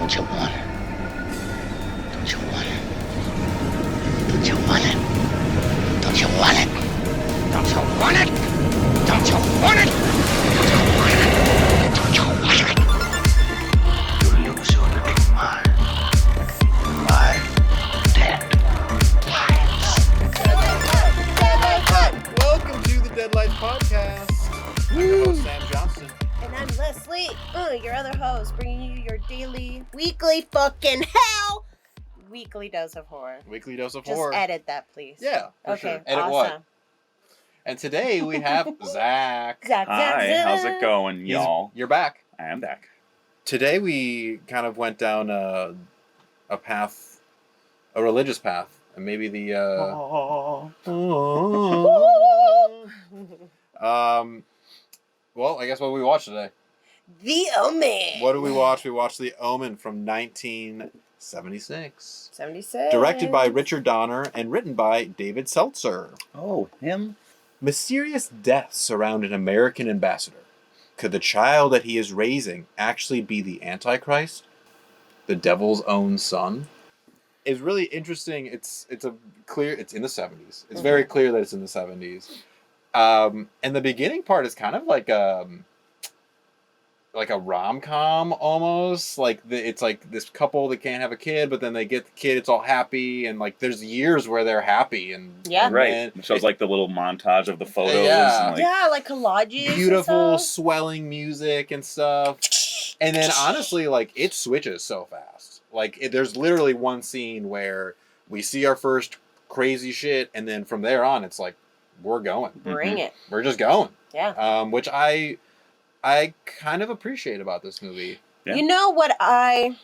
Don't you want it? Don't you want it? Don't you want it? Don't you want it? Don't you want it? Don't you want it? Don't you want it? You lose your little mind. My Deadlights. Welcome to the Deadlights podcast. I'm your host, Sam Johnston. And I'm Leslie, your other host, bringing you your weekly fucking hell, weekly dose of horror. Weekly dose of Just horror. edit that, please. Yeah, for Okay, sure. Edit awesome. what? And today we have Zach. Hi, how's it going, y'all? You're back. I am back. Today we kind of went down a path, a religious path, and maybe the well, I guess what we watched today. The Omen. What did we watch? We watched The Omen from 1976. 76. Directed by Richard Donner and written by David Seltzer. Oh, him? Mysterious deaths surround an American ambassador. Could the child that he is raising actually be the Antichrist? The devil's own son? It's really interesting. It's in the 70s. It's very clear that it's in the 70s. And the beginning part is kind of like a rom-com almost. It's like this couple that can't have a kid, but then they get the kid, it's all happy, and like there's years where they're happy and Yeah. Right. then It shows like the little montage of the photos. Yeah. And, like, like collages. beautiful and stuff. swelling music and stuff. And then honestly, like it switches so fast. There's literally one scene where we see our first crazy shit, and then from there on, it's like we're going. Bring it. We're just going. Yeah. Which I kind of appreciate about this movie. Yeah. You know what and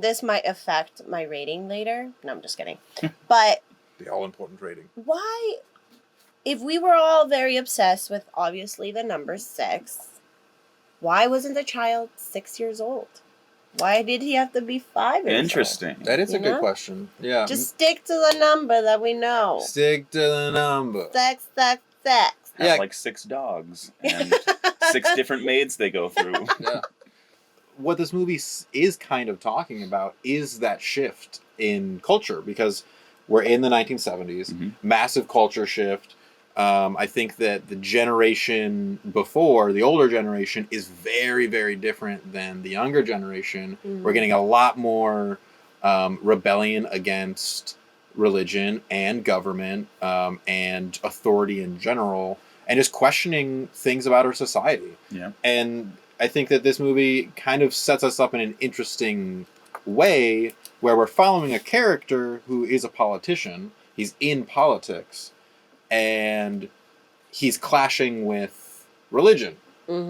this might affect my rating later. No, I'm just kidding. But The all-important rating. why, if we were all very obsessed with obviously the number 6, why wasn't the child 6 years old? Why did he have to be 5 years Interesting. That is a You good know? question. Yeah. old? Just stick to the number that we know. Stick to the number. Sex. Have Yeah. like 6 dogs and 6 different maids they go through. Yeah. What this movie is kind of talking about is that shift in culture, because we're in the 1970s, massive culture shift. I think that the generation before, the older generation, is very, very different than the younger generation. We're getting a lot more rebellion against religion and government and authority in general, and just questioning things about our society. Yeah. And I think that this movie kind of sets us up in an interesting way where we're following a character who is a politician. He's in politics, and he's clashing with religion.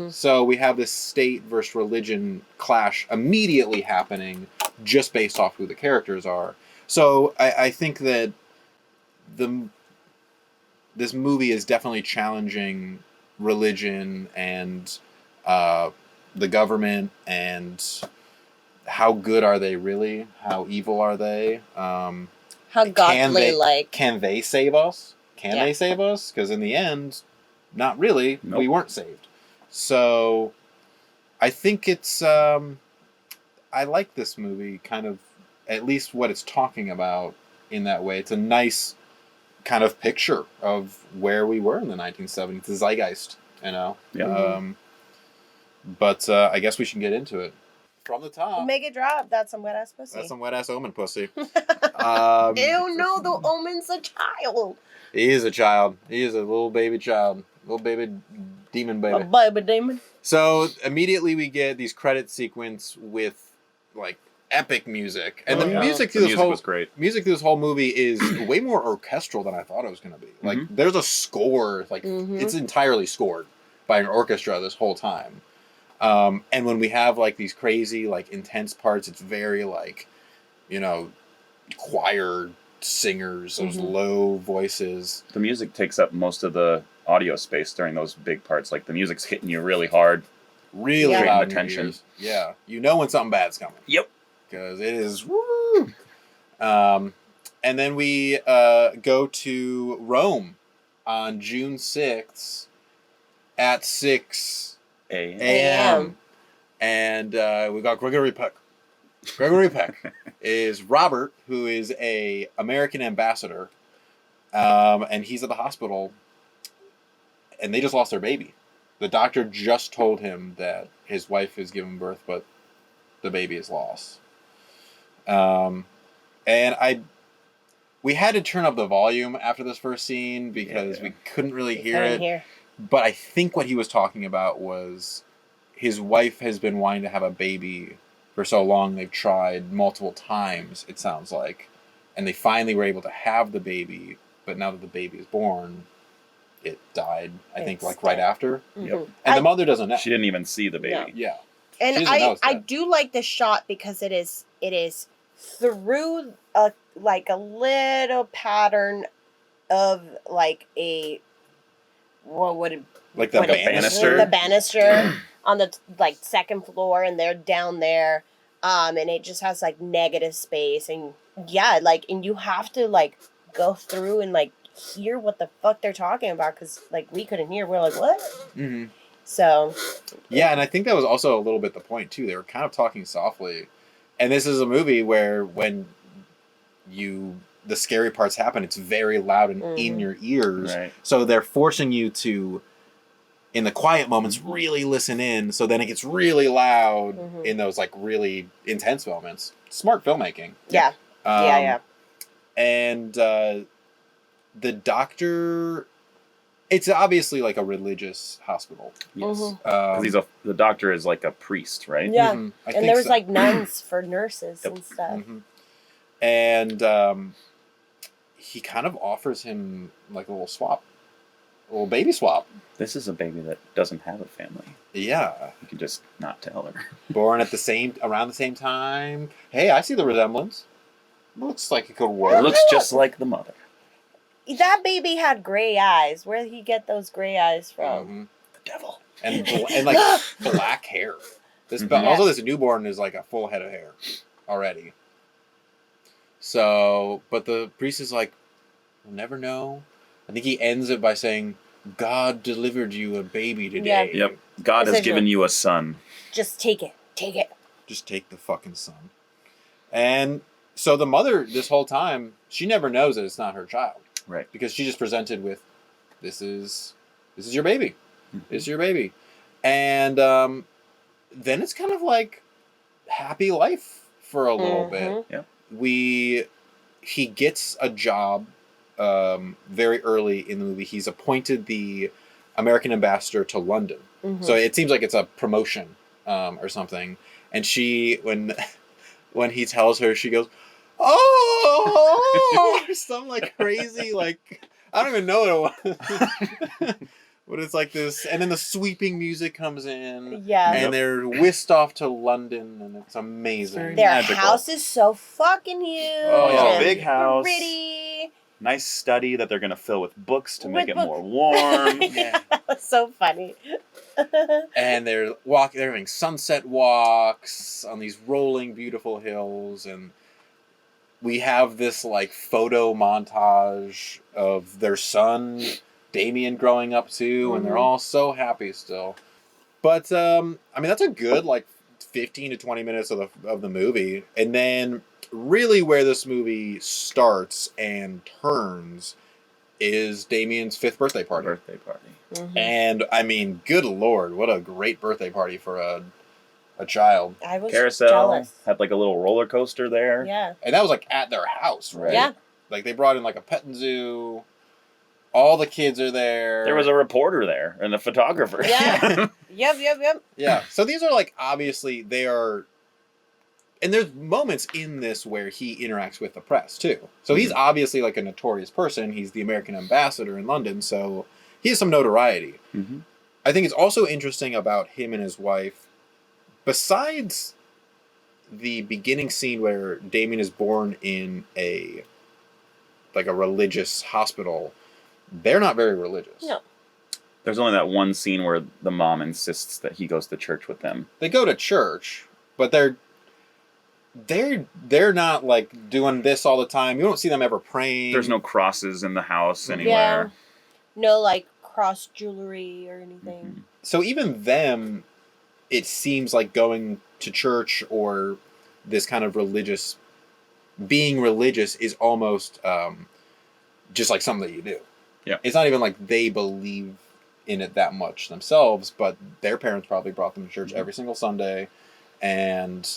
So we have this state versus religion clash immediately happening just based off who the characters are. So I think that this movie is definitely challenging religion and the government, and how good are they really? How evil are they? How godly like. Can they save us? Can Yeah. they save us? Because in the end, not really. Nope. We weren't saved. So I think it's... I like this movie, kind of, at least what it's talking about in that way. It's a nice kind of picture of where we were in the 1970s, the zeitgeist, you know? Yeah. But I guess we should get into it. From the top. Make it drop. That's some wet ass pussy. That's some wet-ass Omen pussy. Ew, no, the Omen's a child. He is a child. He is a little baby child. Little baby demon baby. A baby demon. So immediately we get these credit sequence with like epic music. And Oh, the yeah. music The through this music was great. music through this whole movie is way more orchestral than I thought it was going to be. Like there's a score, like it's entirely scored by an orchestra this whole time. And when we have like these crazy, like intense parts, it's very like, you know, choir singers, those low voices. The music takes up most of the audio space during those big parts. Like the music's hitting you really hard. Really Yeah. loud in your Attention. ears. Yeah. You know when something bad's coming. Yep. Because it is woo. And then we go to Rome on June 6th at 6 A. a.m. And we got Gregory Peck Gregory Peck is Robert, who is a American ambassador, and he's at the hospital, and they just lost their baby. The doctor just told him that his wife has given birth, but the baby is lost. And we had to turn up the volume after this first scene because we couldn't really hear it. But I think what he was talking about was his wife has been wanting to have a baby for so long. They've tried multiple times, it sounds like, and they finally were able to have the baby. But now that the baby is born, it died. I think like right after. Mm-hmm. Yep. And the mother doesn't know. She didn't even see the baby. No. Yeah. And I do like the shot because it is through a little pattern of like a what would it like the banister? The banister on the like second floor, and they're down there, and it just has like negative space, and and you have to like go through and like hear what the fuck they're talking about because like we couldn't hear. We're like, what? Mm-hmm. So yeah, and I think that was also a little bit the point too. They were kind of talking softly, and this is a movie where when the scary parts happen, it's very loud and in your ears. Right. So they're forcing you to, in the quiet moments, really listen in. So then it gets really loud in those like really intense moments. Smart filmmaking. Yeah. And the doctor, it's obviously like a religious hospital. Yes. Because the doctor is like a priest, right? Yeah. Mm-hmm. And there was like nuns for nurses and stuff. Mm-hmm. And he kind of offers him like a little baby swap. This is a baby that doesn't have a family. Yeah. You can just not tell her. Born around the same time. Hey, I see the resemblance. Looks like it could work. It looks just like the mother. That baby had gray eyes. Where did he get those gray eyes from? Mm-hmm. The devil. And like black hair. Also, this newborn is like a full head of hair already. So, but the priest is like, we'll never know. I think he ends it by saying, God delivered you a baby today. Yep. God has given you a son. Just take it. Take it. Just take the fucking son. And so the mother, this whole time, she never knows that it's not her child. Right. Because she just presented with, this is your baby. This is your baby. And then it's kind of like happy life for a little bit. Yep. He gets a job very early in the movie. He's appointed the American ambassador to London. So it seems like it's a promotion or something. And she, when he tells her, she goes, oh, or some like crazy, like, I don't even know what it was. But it's like this, and then the sweeping music comes in. Yeah. And they're whisked off to London, and it's amazing. Their magical. house is so fucking huge. Oh, yeah. And Big house. pretty. Nice study that they're going to fill with books to make it more warm. Yeah. That was so funny. And they're having sunset walks on these rolling, beautiful hills, and we have this like photo montage of their son Damien growing up too, and they're all so happy still. But I mean, that's a good like 15 to 20 minutes of the movie, and then really where this movie starts and turns is Damien's 5th birthday party. And I mean, good lord, what a great birthday party for a child. I was Carousel jealous. had like a little roller coaster there. Yeah. And that was like at their house, right? Yeah. Like they brought in like a petting zoo. All the kids are there. There was a reporter there and a photographer. Yeah. Yep. Yeah. So these are like, obviously they are, and there's moments in this where he interacts with the press too. So he's obviously like a notorious person. He's the American ambassador in London, so he has some notoriety. I think it's also interesting about him and his wife, besides the beginning scene where Damien is born in a religious hospital, they're not very religious. No. There's only that one scene where the mom insists that he goes to church with them. They go to church, but they're not like doing this all the time. You don't see them ever praying. There's no crosses in the house anywhere. Yeah. No like cross jewelry or anything. So even them, it seems like going to church or this kind of being religious is almost just like something that you do. Yeah. It's not even like they believe in it that much themselves, but their parents probably brought them to church every single Sunday, and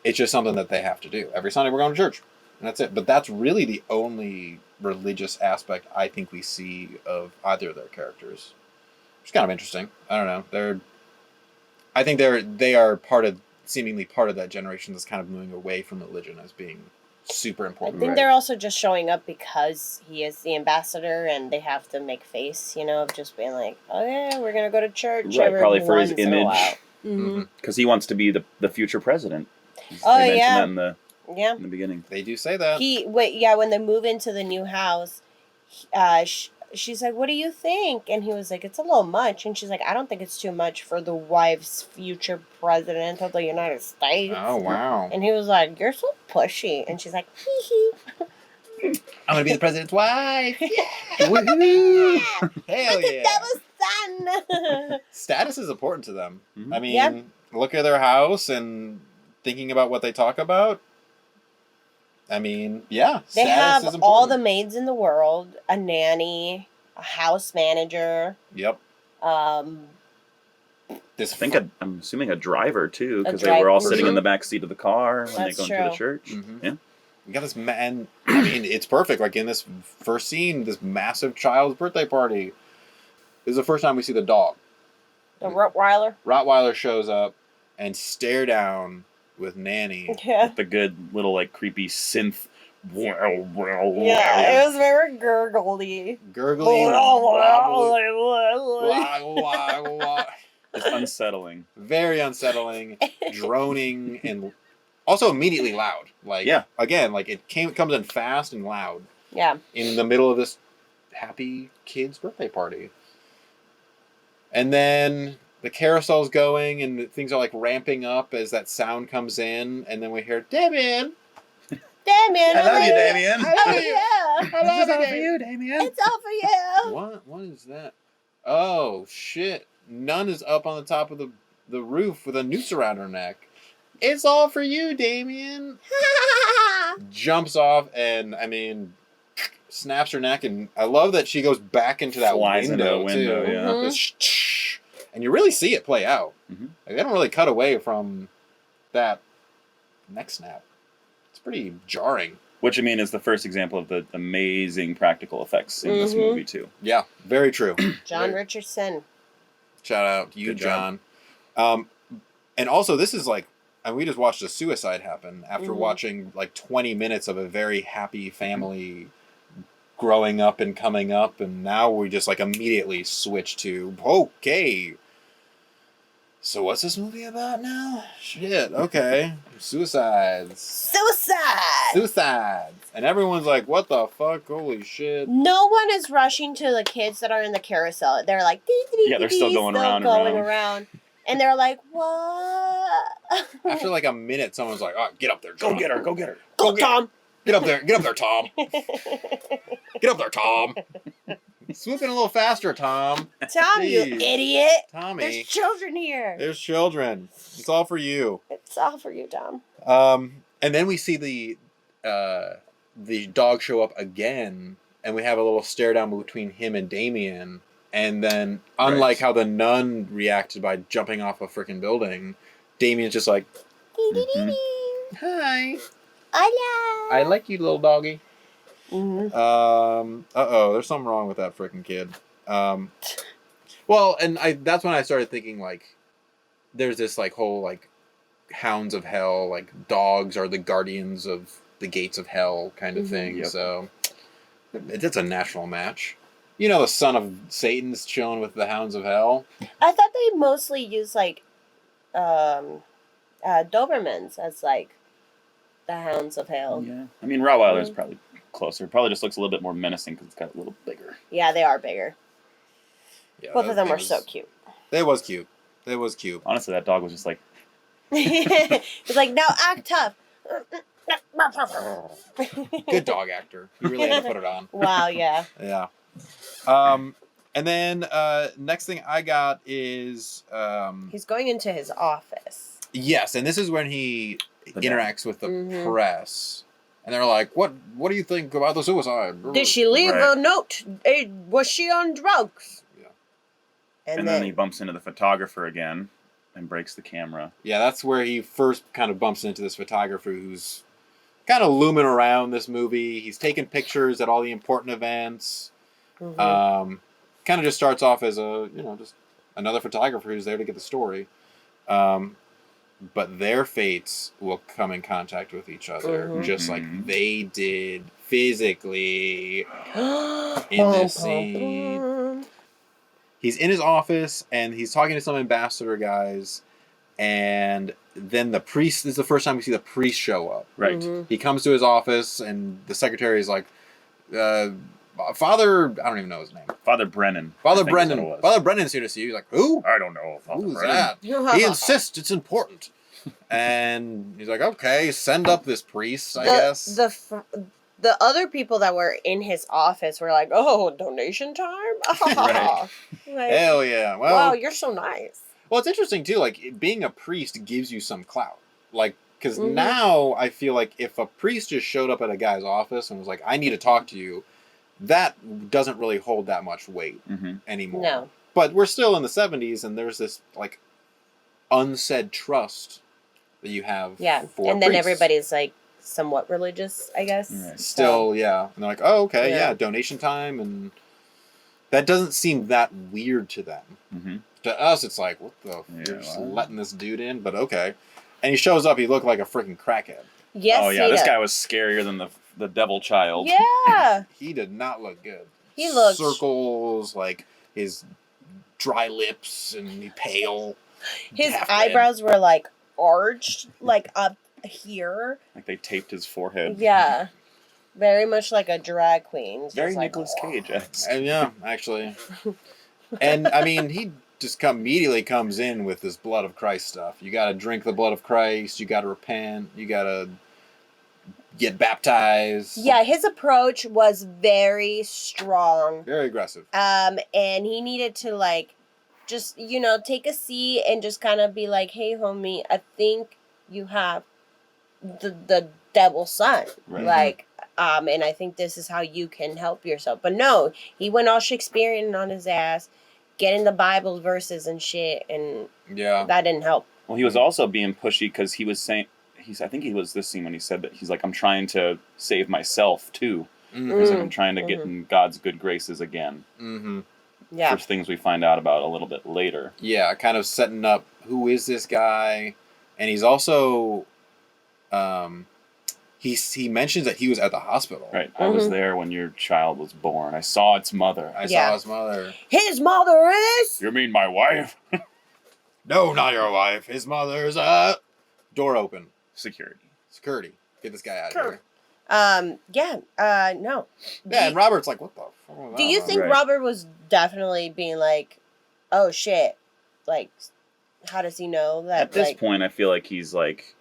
it's just something that they have to do. Every Sunday we're going to church, and that's it. But that's really the only religious aspect I think we see of either of their characters. It's kind of interesting. I don't know. I think they are seemingly part of that generation that's kind of moving away from religion as being super I important. think they're also just showing up because he is the ambassador, and they have to make face, of just being like, "Oh yeah, we're gonna go to church." Right, probably for his once in a image. while. Mm-hmm. Because he wants to be the future president. Oh, They mentioned yeah. that Yeah. in the beginning. They do say that. When they move into the new house, she's like, "What do you think?" And he was like, "It's a little much." And she's like, "I don't think it's too much for the wife's future president of the United States." Oh, wow. And he was like, "You're so pushy." And she's like, "Hee hee." I'm going to be the president's wife. Yeah. Woohoo! Hell Look yeah. at that son. Status is important to them. Mhm. I mean, Yeah. look at their house and thinking about what they talk about. I mean, yeah, They status have is important. all the maids in the world, a nanny, a house manager. Yep. This I'm assuming a driver too, because A they were all driver. sitting in Mhm. the back seat of the car when That's they go into the true. church. Mhm. Yeah. You got this man. I mean, it's perfect. Like in this first scene, this massive child's birthday party. This is the first time we see the dog. The Rottweiler. Rottweiler shows up and stare down with Nanny. Yeah. The good little like creepy synth. Yeah, it was very gurgly. Gurgly. It's unsettling. Very unsettling. Droning and also immediately loud. Like, Yeah. again, like it comes in fast and loud Yeah. in the middle of this happy kid's birthday party. And then the carousel's going and things are like ramping up as that sound comes in, and then we hear Damien. Damien, I love you, Damien. Oh yeah, I love all it, for you, Damien. it's all for you. What is that? Oh shit! Nun is up on the top of the roof with a noose around her neck. It's all for you, Damien. Jumps off and snaps her neck, and I love that she goes back into that Flies into window a window, too. yeah. Mhm. This and you really see it play out. Mhm. Like, they don't really cut away from that neck snap. It's pretty jarring. Which is the first example of the amazing practical effects in this Mhm. movie too. Yeah, very true. John Richardson. Shout out to you, Good job. John. And also, this is like, and we just watched a suicide happen after Mhm. watching like 20 minutes of a very happy family growing up and coming up, and now we just like immediately switch to, okay, so what's this movie about now? Shit, okay. Suicides. And everyone's like, what the fuck? Holy shit. No one is rushing to the kids that are in the carousel. They're like, Yeah, they're still going around and around. And they're like, what? After like a minute, someone's like, oh, get up there, John. Go get her. Go get her. Go, Tom. Get up there, Tom. Get up there, Tom. Swoop in a little faster, Tom. Tom, you Jeez. idiot. Tommy. There's children here. There's children. It's all for you. It's all for you, Tom. And then we see the dog show up again, and we have a little stare down between him and Damien. And then, unlike how the nun reacted by jumping off a freaking building, Damien's just like, Mhm. hi. Hola. I like you, little doggy. Mm-hmm. There's something wrong with that freaking kid. Well, and that's when I started thinking, like, there's this, like, whole, like, hounds of hell, like, dogs are the guardians of the gates of hell kind of thing. Yep. So, it's a national match. You know, the son of Satan's chilling with the hounds of hell. I thought they mostly use, like, Dobermans as, like, the hounds of hell. Yeah. Rottweiler's probably closer. Probably just looks a little bit more menacing because it's got a little bigger. Yeah, they are bigger. Yeah, Both of them are so cute. It was cute. It was cute. Honestly, that dog was just like, It's like, now act tough. Good dog actor. You really had to put it on. Wow, yeah. Yeah. And then next thing I got is He's going into his office. Yes, and this is when he The interacts with the Mhm. press. And they're like, what do you think about the suicide? Did she leave Right. a note? Was she on drugs? Yeah. And, And then he bumps into the photographer again and breaks the camera. Yeah, that's where he first kind of bumps into this photographer who's kind of looming around this movie. He's taking pictures at all the important events. Mhm. Kind of just starts off as just another photographer who's there to get the story. But their fates will come in contact with each other, Mhm. just Mhm. like they did physically in Bum, this bum, scene. bum. He's in his office and he's talking to some ambassador guys, and then the priest, this is the first time we see the priest show up. Right. Mhm. He comes to his office and the secretary is like, Father, I don't even know his name. Father Brennan. Father I think is what Brennan. it was. Father Brennan's here to see you. He's like, who? I don't know. Father Who's Brennan. that? He insists it's important. And he's like, okay, send up this priest, I guess. The other people that were in his office were like, "Oh, donation time!" Right. Like, Hell yeah. Well, wow, you're so nice. well, it's interesting too. Like being a priest gives you some clout. Like, because Mhm. now I feel like if a priest just showed up at a guy's office and was like, "I need to talk to you," that doesn't really hold that much weight Mm-hmm. anymore. No. But we're still in the 70s, and there's this like unsaid trust that you have. Yeah, for and then priests. everybody's like somewhat religious, I guess. Right. Still, yeah, and they're like, "Oh, okay, Yeah. yeah, donation time," and that doesn't seem that weird to them. Mm-hmm. To us, it's like, what the? Yeah, You're just wow. letting this dude in, but okay. And he shows up. He looked like a freaking crackhead. Yes. Oh yeah, he this does. guy was scarier than the devil child. Yeah, He did not look good. He looked- circles, like his dry lips, and he pale. his half dead. eyebrows were like arched, like up here. Like they taped his forehead. Yeah, very much like a drag queen. Just Very like, Nicolas Cage. And yeah, actually. And I mean, he just immediately comes in with this blood of Christ stuff. You got to drink the blood of Christ. You got to repent. You got to get baptized. Yeah, his approach was very strong. Very aggressive. And he needed to like just, take a seat and just kind of be like, "Hey homie, I think you have the devil's son." Right. Like, and I think this is how you can help yourself. But no, he went all Shakespearean on his ass, getting the Bible verses and shit, and Yeah. that didn't help. Well, he was also being pushy because he was saying, I think he was this scene when he said that he's like, I'm trying to save myself too. Mm-hmm. He's like, I'm trying to get in God's good graces again. Mm-hmm. Yeah. For things we find out about a little bit later. Yeah, kind of setting up who is this guy, and he's also, he mentions that he was at the hospital. Right. I was there when your child was born. I saw its mother. I Yeah. saw his mother. His mother is. You mean my wife? No, not your wife. His mother's door open. Security. Security. Get this guy out of Sure. here. No. Yeah, and Robert's like, what the fuck was Do that you about? think Right. Robert was definitely being like, "Oh shit," like, how does he know that? At this like, point, I feel like he's like,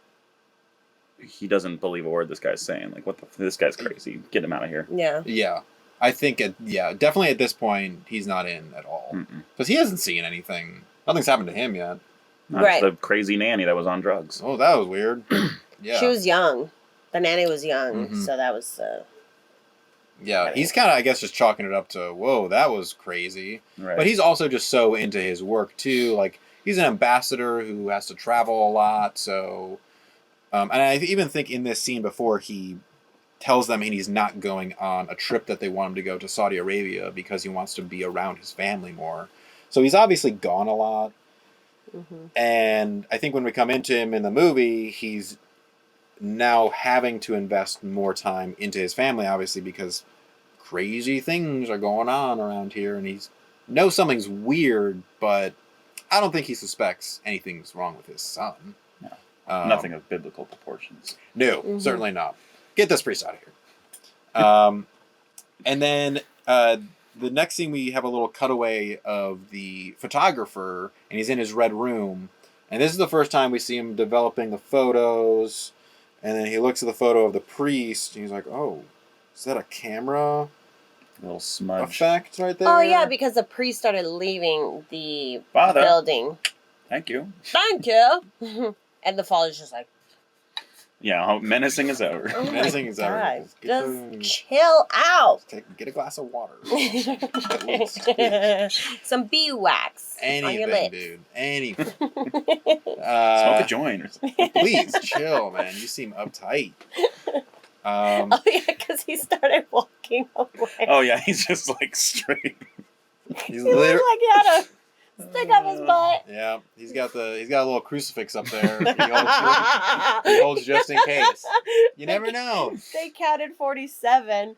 he doesn't believe a word this guy's saying. Like, this guy's crazy. Get him out of here. yeah, Yeah. I think, definitely at this point, he's not in at all. Mm-mm. Because he hasn't seen anything. Nothing's happened to him yet. Not Right. the crazy nanny that was on drugs. Oh, that was weird. Yeah. she was young. The nanny was young, Mhm. so that was. Yeah, he's kind of, I guess, just chalking it up to, whoa, that was crazy. Right. But he's also just so into his work, too. Like, he's an ambassador who has to travel a lot, so... and I even think in this scene before, he tells them he's not going on a trip that they want him to go to Saudi Arabia because he wants to be around his family more. So he's obviously gone a lot. Mm-hmm. And I think when we come into him in the movie, he's now having to invest more time into his family, obviously, because crazy things are going on around here, and he knows something's weird, but I don't think he suspects anything's wrong with his son. No. Nothing. Nothing of biblical proportions. No, Mhm. certainly not. Get this priest out of here. And then the next scene, we have a little cutaway of the photographer, and he's in his red room. And this is the first time we see him developing the photos. And then he looks at the photo of the priest, and he's like, oh, is that a camera A little smudge. effect right there? Oh yeah, because the priest started leaving the Father. building. Thank you. Thank you. And the father's just like, Yeah, how menacing as ever. oh Menacing my as ever. God, Just just chill out. get a glass of water. At least, please. Some bee wax on your Anything, lips. dude. Anything. Smoke a joint or something. Please chill, man. You seem uptight. Oh yeah, because he started walking away. Oh yeah, he's just like straight. He's He looked literally. like he had a stick up his butt. Yeah, he's got a little crucifix up there. He holds just in case. You never know. They counted 47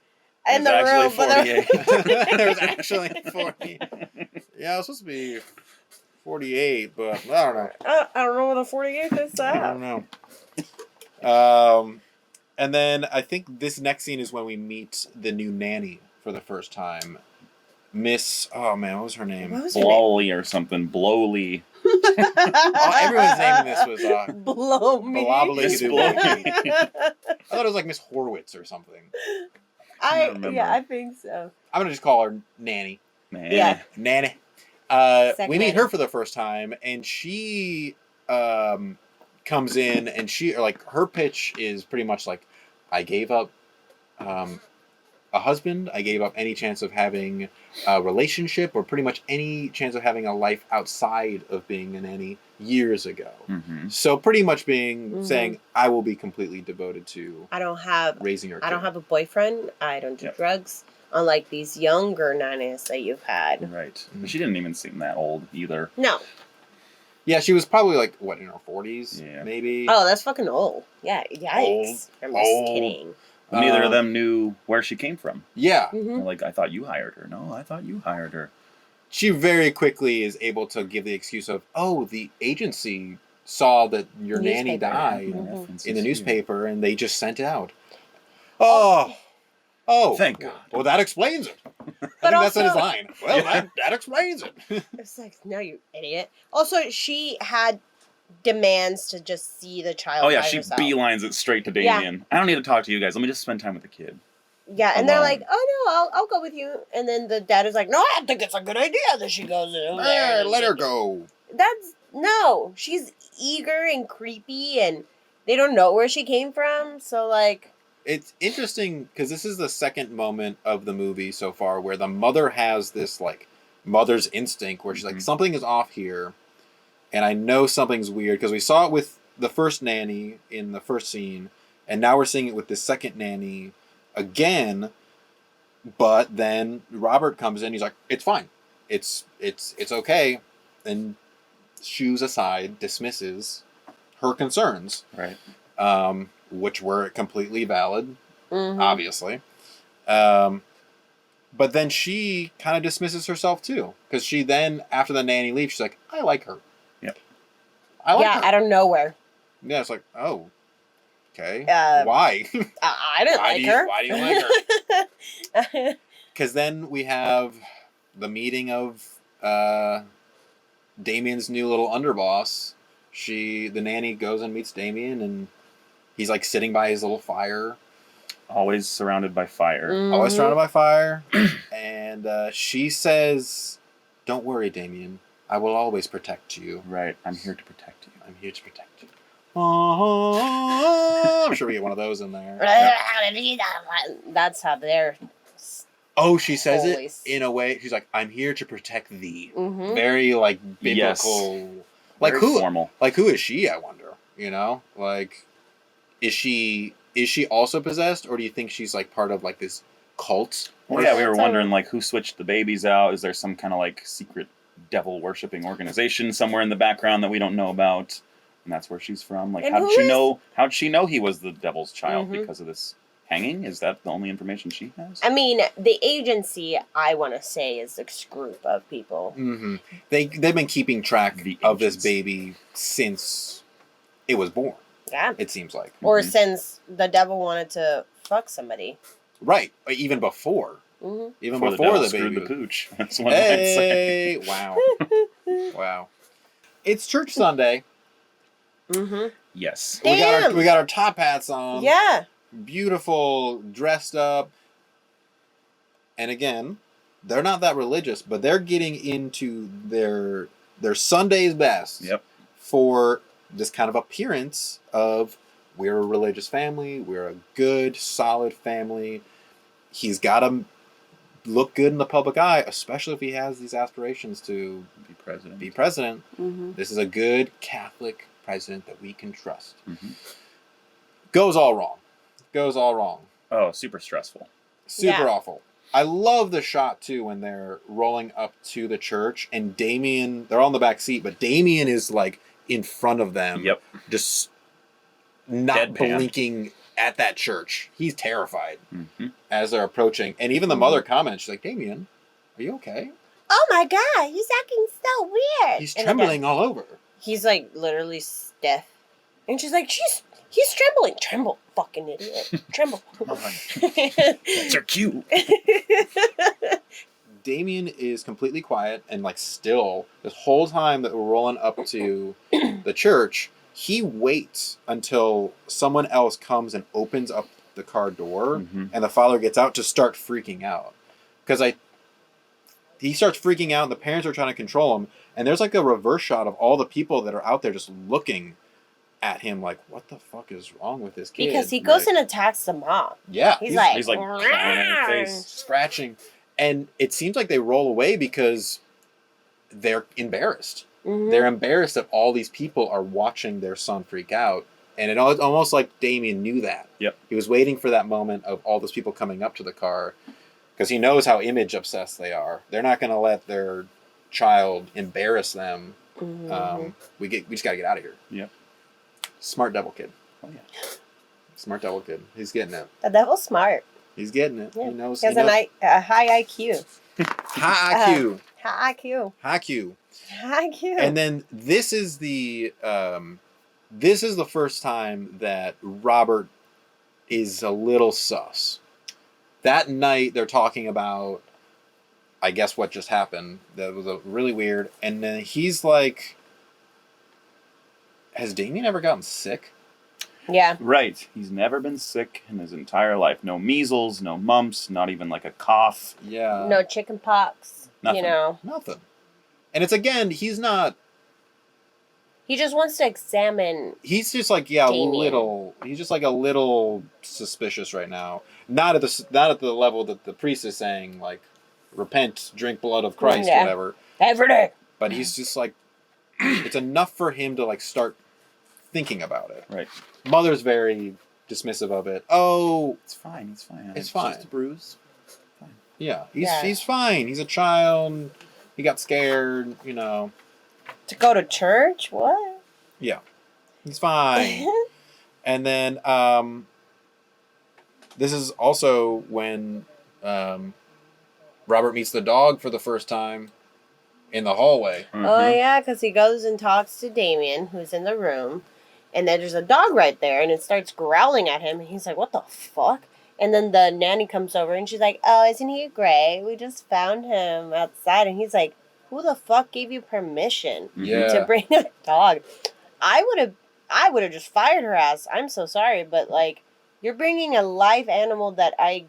in There's the actually room, but 48. There's actually 40. Yeah, it was supposed to be 48, but I don't know. I don't know what the 48 is. I don't know. And then I think this next scene is when we meet the new nanny for the first time. Miss, oh man, what was her name? What was her name? Blowly or something. Blowly. Oh, everyone's name in this was Blow me. Miss Blobbly. Blowly. I thought it was like Miss Horwitz or something. remember. Yeah, I think so. I'm gonna just call her Nanny. Man. Yeah. Nanny. Second We meet nanny. her for the first time, and she comes in, and her pitch is pretty much like, I gave up a husband. I gave up any chance of having a relationship, or pretty much any chance of having a life outside of being a nanny years ago. Mm-hmm. So pretty much Mhm. saying, I will be completely devoted to I don't have raising her kid. I don't have a boyfriend. I don't do Yep. drugs. Unlike these younger nannies that you've had. Right. She didn't even seem that old either. No. Yeah, she was probably like, what, in her 40s? Yeah. Maybe? Oh, that's fucking old. Yeah, yikes. Old. I'm just Old. kidding. Neither of them knew where she came from. Yeah. Mhm. They're like, I thought you hired her. No, I thought you hired her. She very quickly is able to give the excuse of, oh, the agency saw that your nanny Newspaper. died Mhm. in the newspaper, and they just sent it out. Oh. Thank God. Well, that explains it. I But think that's in his also- line. Well, that explains it. It's like, no, you idiot. Also, she had demands to just see the child. Oh yeah, by she herself. beelines it straight to Yeah. Damien. I don't need to talk to you guys. Let me just spend time with the kid. Yeah, and they're alone. like, oh no, I'll go with you. And then the dad is like, no, I think it's a good idea that she goes over there. Let her go. No, she's eager and creepy, and they don't know where she came from. So like, It's interesting because this is the second moment of the movie so far where the mother has this like mother's instinct where she's like, Mhm. something is off here, and I know something's weird because we saw it with the first nanny in the first scene, and now we're seeing it with the second nanny again. But then Robert comes in, he's like, it's fine, it's okay, and shoes aside, dismisses her concerns, Right. which were completely valid, mhm. obviously. But then she kind of dismisses herself too, because she then, after the nanny leaves, she's like, I like her. Yep. I like yeah, her. out of nowhere. Yeah, it's like, oh, okay. Um, Why? I didn't Why like do you- her. why do you like her? Because then we have the meeting of Damien's new little underboss. The nanny goes and meets Damien, and he's like sitting by his little fire. Always surrounded by fire. Always Mhm. surrounded by fire. And she says, don't worry, Damien. I will always protect you. Right. I'm here to protect you. I'm here to protect you. I'm sure we get one of those in there. That's how they're. Oh, she says Holy it in a way. She's like, I'm here to protect thee. Mhm. Very like Yes. biblical. Like Very who? formal. Like who is she? I wonder. You know, like is she also possessed, or do you think she's like part of like this cult? Well, yeah, we were That's wondering a- like who switched the babies out. Is there some kind of like secret devil worshipping organization somewhere in the background that we don't know about? And that's where she's from. Like, And how did who she is- know? How did she know he was the devil's child Mhm. because of this hanging? Is that the only information she has? I mean, the agency, I want to say, is this group of people. Mm-hmm. They've been keeping track The of this ancients. baby since it was born. Yeah. It seems like Or Mhm. since the devil wanted to fuck somebody. right, even before. Hmm Even Before before the the screwed baby. the pooch. That's what I'd say. Hey, wow, wow! It's church Sunday. hmm Yes. Damn. We got our top hats on. Yeah. Beautiful, dressed up. And again, they're not that religious, but they're getting into their Sunday's best. Yep. For this kind of appearance of we're a religious family, we're a good, solid family. He's got to look good in the public eye, especially if he has these aspirations to be president. Mm-hmm. This is a good Catholic president that we can trust. Mm-hmm. Goes all wrong. Oh, super stressful. Super awful. I love the shot too when they're rolling up to the church and Damien, they're all in the back seat, but Damien is like in front of them. Yep. Just not Deadpan. blinking at that church. He's terrified Mm-hmm. as they're approaching. And even the mother comments, she's like, Damien, are you okay? Oh my God, he's acting so weird. He's And trembling all over. He's like literally stiff. And she's like, he's trembling. Tremble, fucking idiot. Tremble. That's her cue. Damien is completely quiet and like still this whole time that we're rolling up to the church. He waits until someone else comes and opens up the car door, Mm-hmm. and the father gets out to start freaking out. Because he starts freaking out, and the parents are trying to control him. And there's like a reverse shot of all the people that are out there just looking at him like, what the fuck is wrong with this kid? Because he goes Like, and attacks the mom. yeah, He's like, He's like clawing at her face. scratching. And it seems like they roll away because they're embarrassed. Mhm. They're embarrassed that all these people are watching their son freak out. And it almost like Damien knew that. Yep. He was waiting for that moment of all those people coming up to the car because he knows how image obsessed they are. They're not going to let their child embarrass them. Mhm. We just got to get out of here. Yep. Smart devil kid. Oh, yeah. Smart devil kid. He's getting it. The devil's smart. He's getting it. Yeah. He knows. He has a high IQ. High IQ. High IQ. High IQ. High IQ. And then this is the first time that Robert is a little sus. That night they're talking about, I guess, what just happened. That was really weird. And then he's like, has Damien ever gotten sick? Yeah. Right. He's never been sick in his entire life. No measles, no mumps, not even like a cough. Yeah. No chicken pox. Nothing. You know. Nothing. And it's again, he's not. He just wants to examine. He's just like a Damien. little. He's just like a little suspicious right now. Not at the level that the priest is saying, like, repent, drink blood of Christ, Yeah. whatever. Every day. But he's just like, it's enough for him to like start thinking about it. Right. Mother's very dismissive of it. Oh, It's fine. It's fine. It's fine. Just a bruise. yeah, Yeah. he's fine. He's a child. He got scared. You know. To go to church? What? Yeah, he's fine. And then this is also when Robert meets the dog for the first time in the hallway. Mm-hmm. Oh, yeah, because he goes and talks to Damien, who's in the room. And then there's a dog right there, and it starts growling at him. And he's like, what the fuck? And then the nanny comes over, and she's like, oh, isn't he great? We just found him outside. And he's like, who the fuck gave you permission Yeah. to bring a dog? I would have just fired her ass. I'm so sorry, but, like, you're bringing a live animal that I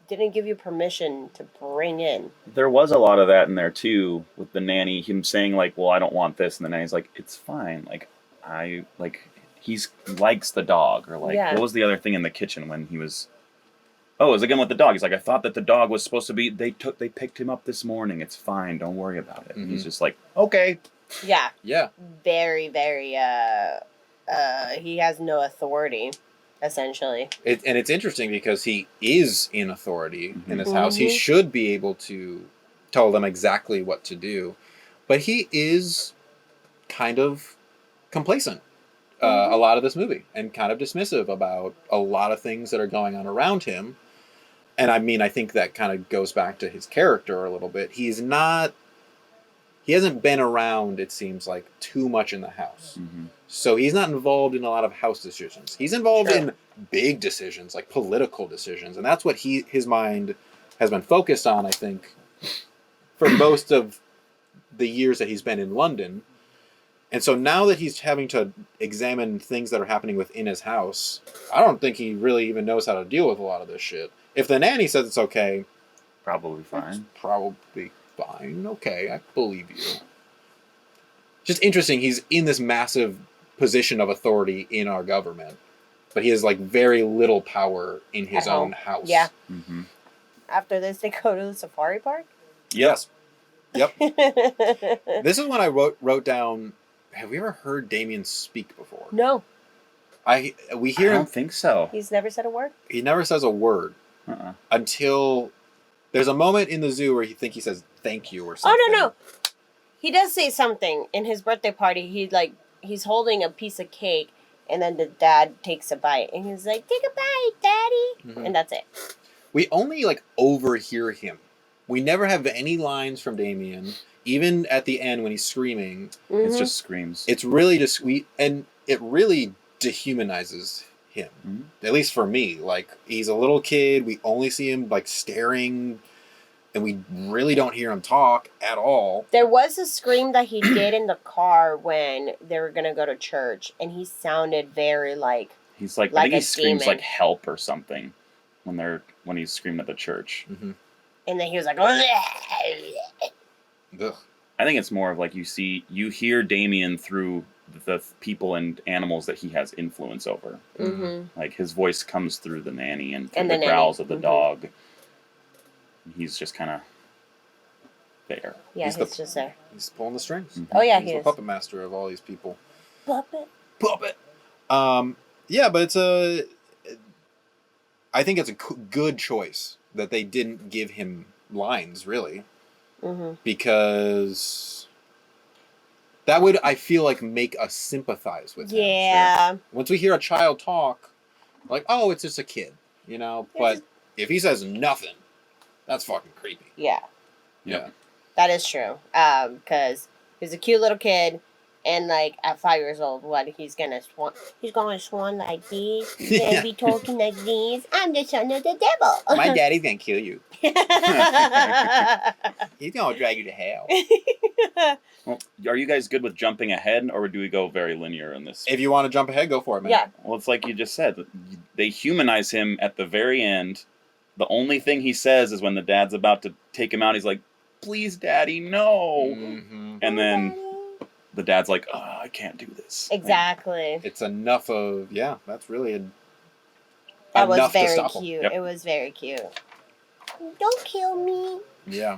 didn't give you permission to bring in. There was a lot of that in there too, with the nanny, him saying like, well, I don't want this, and the nanny's like, it's fine. Like, he's likes the dog, or like, Yeah. what was the other thing in the kitchen when he was? Oh, it was again with the dog. He's like, I thought that the dog was supposed to be. They picked him up this morning. It's fine. Don't worry about it. And he's just like, okay. Yeah. Yeah. Very, very, he has no authority, essentially. And it's interesting because he is in authority in this house. He Mhm. should be able to tell them exactly what to do, but he is kind of complacent a lot of this movie and kind of dismissive about a lot of things that are going on around him. And I mean, I think that kind of goes back to his character a little bit. He hasn't been around, it seems like, too much in the house. Mm-hmm. So he's not involved in a lot of house decisions. He's involved Sure. in big decisions, like political decisions. And that's what his mind has been focused on, I think, for most of the years that he's been in London. And so now that he's having to examine things that are happening within his house, I don't think he really even knows how to deal with a lot of this shit. If the nanny says it's okay, Probably fine. probably fine. Okay, I believe you. Just interesting. He's in this massive position of authority in our government, but he has like very little power in his At home. own house. Yeah. Mm-hmm. After this, they go to the safari park. Yes. Yep. This is when I wrote down. Have we ever heard Damien speak before? No, We hear I don't him. think so. he's never said a word. He never says a word until there's a moment in the zoo where he says thank you or something. Oh no. He does say something in his birthday party. He's holding a piece of cake, and then the dad takes a bite, and he's like, "Take a bite, Daddy," Mhm. and that's it. We only like overhear him. We never have any lines from Damien. Even at the end when he's screaming, It's Mhm. just screams. it's really just and it really dehumanizes him. Mhm. At least for me. Like, he's a little kid. We only see him like staring, and we really don't hear him talk at all. There was a scream that he did in the car when they were gonna go to church, and he sounded very like. He's like I Like think he a screams demon. like help or something when he's screaming at the church. Mm-hmm. And then he was like, Ugh. I think it's more of like you hear Damien through the people and animals that he has influence over. mm-hmm. Like his voice comes through the nanny and through And the the nanny. growls of the Mhm. dog. He's just kind of there. Yeah, He's he's the- just there. He's pulling the strings. Oh yeah, He's he the is. puppet master of all these people. Puppet. Puppet. Yeah, but I think it's a good choice that they didn't give him lines, really, Mm-hmm. because that would, I feel like, make us sympathize with him. Yeah. Once we hear a child talk, like, oh, it's just a kid, you know. Yeah, But just- if he says nothing, that's fucking creepy. Yeah. Yeah. That is true. Because he's a cute little kid, and like at 5 years old, what he's gonna swan? He's gonna swan like this. He's gonna be talking like this. I'm the son of the devil. My daddy's gonna kill you. He's gonna drag you to hell. Well, are you guys good with jumping ahead, or do we go very linear in this? If you want to jump ahead, go for it, man. Yeah. Well, it's like you just said. They humanize him at the very end. The only thing he says is when the dad's about to take him out, he's like, "Please, Daddy, no." Mm-hmm. And then the dad's like, "Oh, I can't do this." Exactly. It's enough of, yeah, that's really That was enough to very stop him. cute. Yep. It was very cute. Don't kill me. Yeah.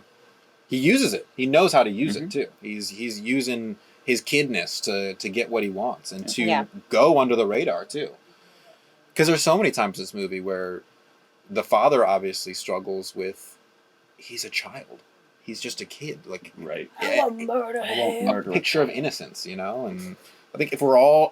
He uses it. He knows how to use Mhm. it too. He's using his kidness to get what he wants and to Yeah. go under the radar too. Because there's so many times in this movie where the father obviously struggles with, he's a child. He's just a kid. Like, Right. I will murder a him. Murder a picture of child. innocence, you know? And I think if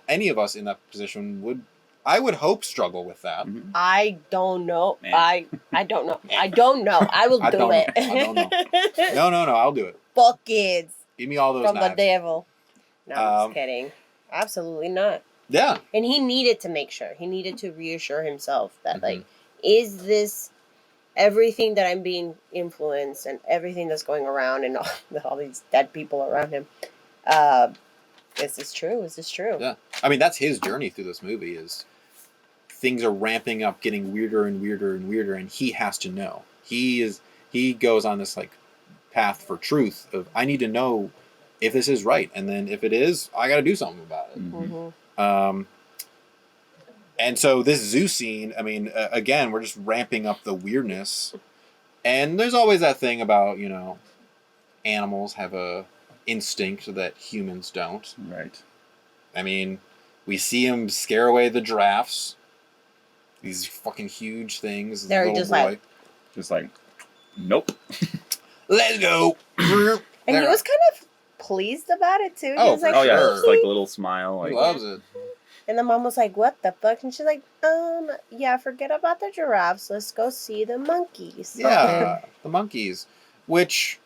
any of us in that position I would hope struggle with that. Mhm. I don't know. Man. I don't know. I don't know. I will I do don't it. know. I don't know. No, I'll do it. Fuck kids Give me all those from the knives. devil. No, I'm Um, just kidding. Absolutely not. Yeah. And he needed to make sure. He needed to reassure himself that, Mhm. like, is this everything that I'm being influenced and everything that's going around and all these dead people around him? Is this true? Is this true? Yeah. I mean, that's his journey through this movie is things are ramping up, getting weirder and weirder and weirder, and he has to know. He goes on this like path for truth of, I need to know if this is right, and then if it is, I got to do something about it. Mm-hmm. And so this zoo scene, I mean, again, we're just ramping up the weirdness, and there's always that thing about, you know, animals have a instinct that humans don't. Right. I mean, we see him scare away the giraffes. These fucking huge things. this They're little just boy. like- Just like, nope. Let's go. And he There. was kind of pleased about it, too. He Oh, was for like, Oh yeah, sure. it's like a little smile. He Like, loves it. And the mom was like, what the fuck? And she's like, yeah, forget about the giraffes. Let's go see the monkeys. Yeah, the monkeys, which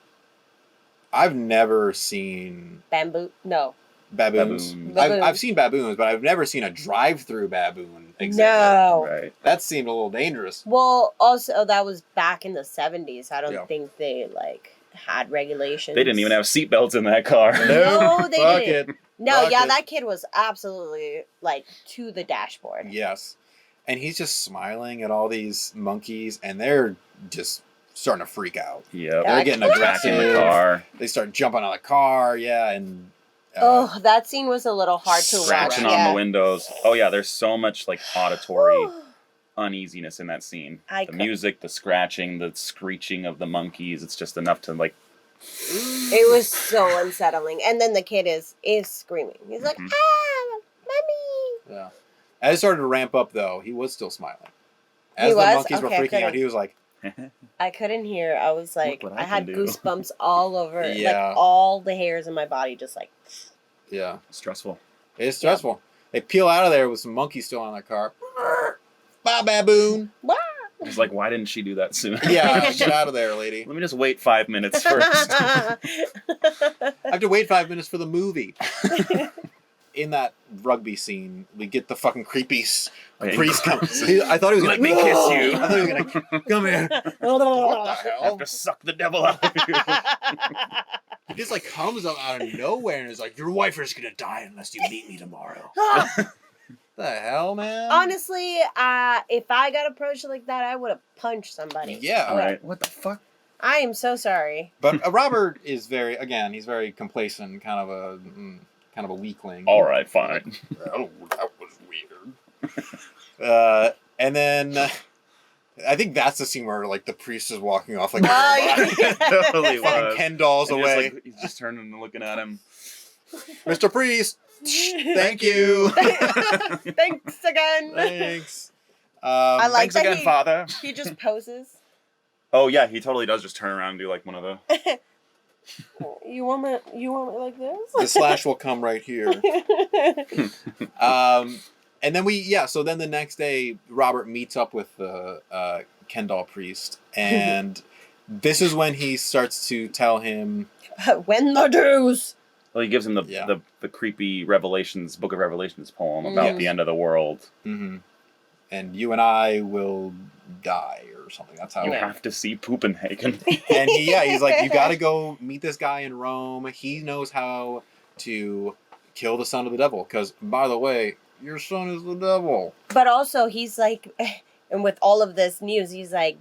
I've never seen Bamboo? No. baboons. Baboons. I've seen baboons, but I've never seen a drive-through baboon exhibit. No. right. That seemed a little dangerous. Well, also, that was back in the 70s. I don't Yeah. think they, like, had regulations. They didn't even have seatbelts in that car. No, they Fuck didn't. it. No, Fuck yeah, it. that kid was absolutely, like, to the dashboard. Yes. And he's just smiling at all these monkeys, and they're just starting to freak out. Yep. They're getting Attacking aggressive. the car. They start jumping on the car, yeah, and Oh, that scene was a little hard to watch. Scratching on the windows. Oh yeah, there's so much like auditory uneasiness in that scene. The music, the scratching, the screeching of the monkeys. It's just enough to like. It was so unsettling. And then the kid is screaming. He's like, ah, mommy. Yeah. As it started to ramp up, though, he was still smiling. As He the was? monkeys were Okay, I freaking out, he was like, I couldn't hear. I was like, Look what I I had can do. goosebumps all over. Yeah. Like, all the hairs in my body just like. yeah. Stressful. It's stressful. They peel out of there with some monkeys still on their car. Bye, baboon. I was like, why didn't she do that sooner? Yeah, get out of there, lady. Let me just wait 5 minutes first. I have to wait 5 minutes for the movie. In that rugby scene, we get the fucking creepy priest come. I thought he was Let gonna me kiss you. I thought he was gonna come here. What the I hell? have to suck the devil out of you. He just like comes up out of nowhere and is like, "Your wife is gonna die unless you meet me tomorrow." The hell, man? Honestly, if I got approached like that, I would have punched somebody. Yeah. All right. What the fuck? I am so sorry. But Robert is he's very complacent, kind of a weakling. All right, fine. Oh, that was weird. And then I think that's the scene where like the priest is walking off like Totally fucking was. Ken dolls And away. he's just turning and looking at him. Mr. Priest, thank you. Thanks again. Thanks. I like Thanks that again, Father. he just poses. Oh yeah, he totally does just turn around and do like one of the. You want me like this? The slash will come right here. And then so then the next day, Robert meets up with the Ken doll priest, and this is when he starts to tell him When the dues. Well, he gives him the creepy Book of Revelations poem about the end of the world. Mm-hmm. And you and I will die or something. That's how you have to see Poopenhagen. And he's like, you got to go meet this guy in Rome. He knows how to kill the son of the devil. Because, by the way, your son is the devil. But also, he's like, and with all of this news, he's like,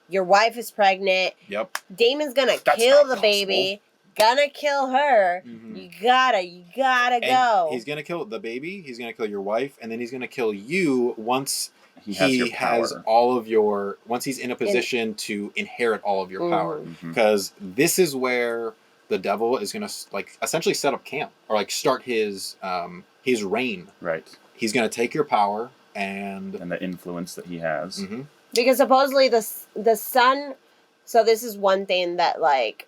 your wife is pregnant. Yep. Damon's gonna kill the baby. Gonna kill her. Mm-hmm. You gotta go. He's gonna kill the baby. He's gonna kill your wife, and then he's gonna kill you once he has all of your. Once he's in a position to inherit all of your power, because this is where the devil is gonna like essentially set up camp or like start his reign. Right. He's gonna take your power and the influence that he has. Mm-hmm. Because supposedly the son. So this is one thing that like.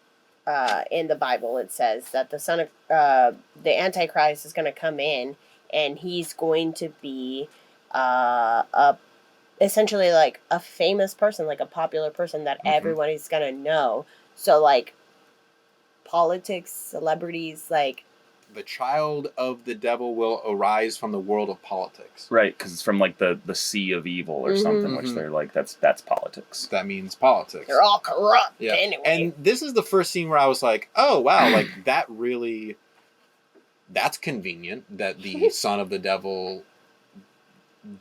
In the Bible, it says that the son of the Antichrist is going to come in, and he's going to be essentially like a famous person, like a popular person that everybody's going to know. So like politics, celebrities, like the child of the devil will arise from the world of politics. Right, because it's from like the sea of evil or something, which they're like, that's politics. That means politics. They're all corrupt anyway. And this is the first scene where I was like, oh wow, like that's convenient that the son of the devil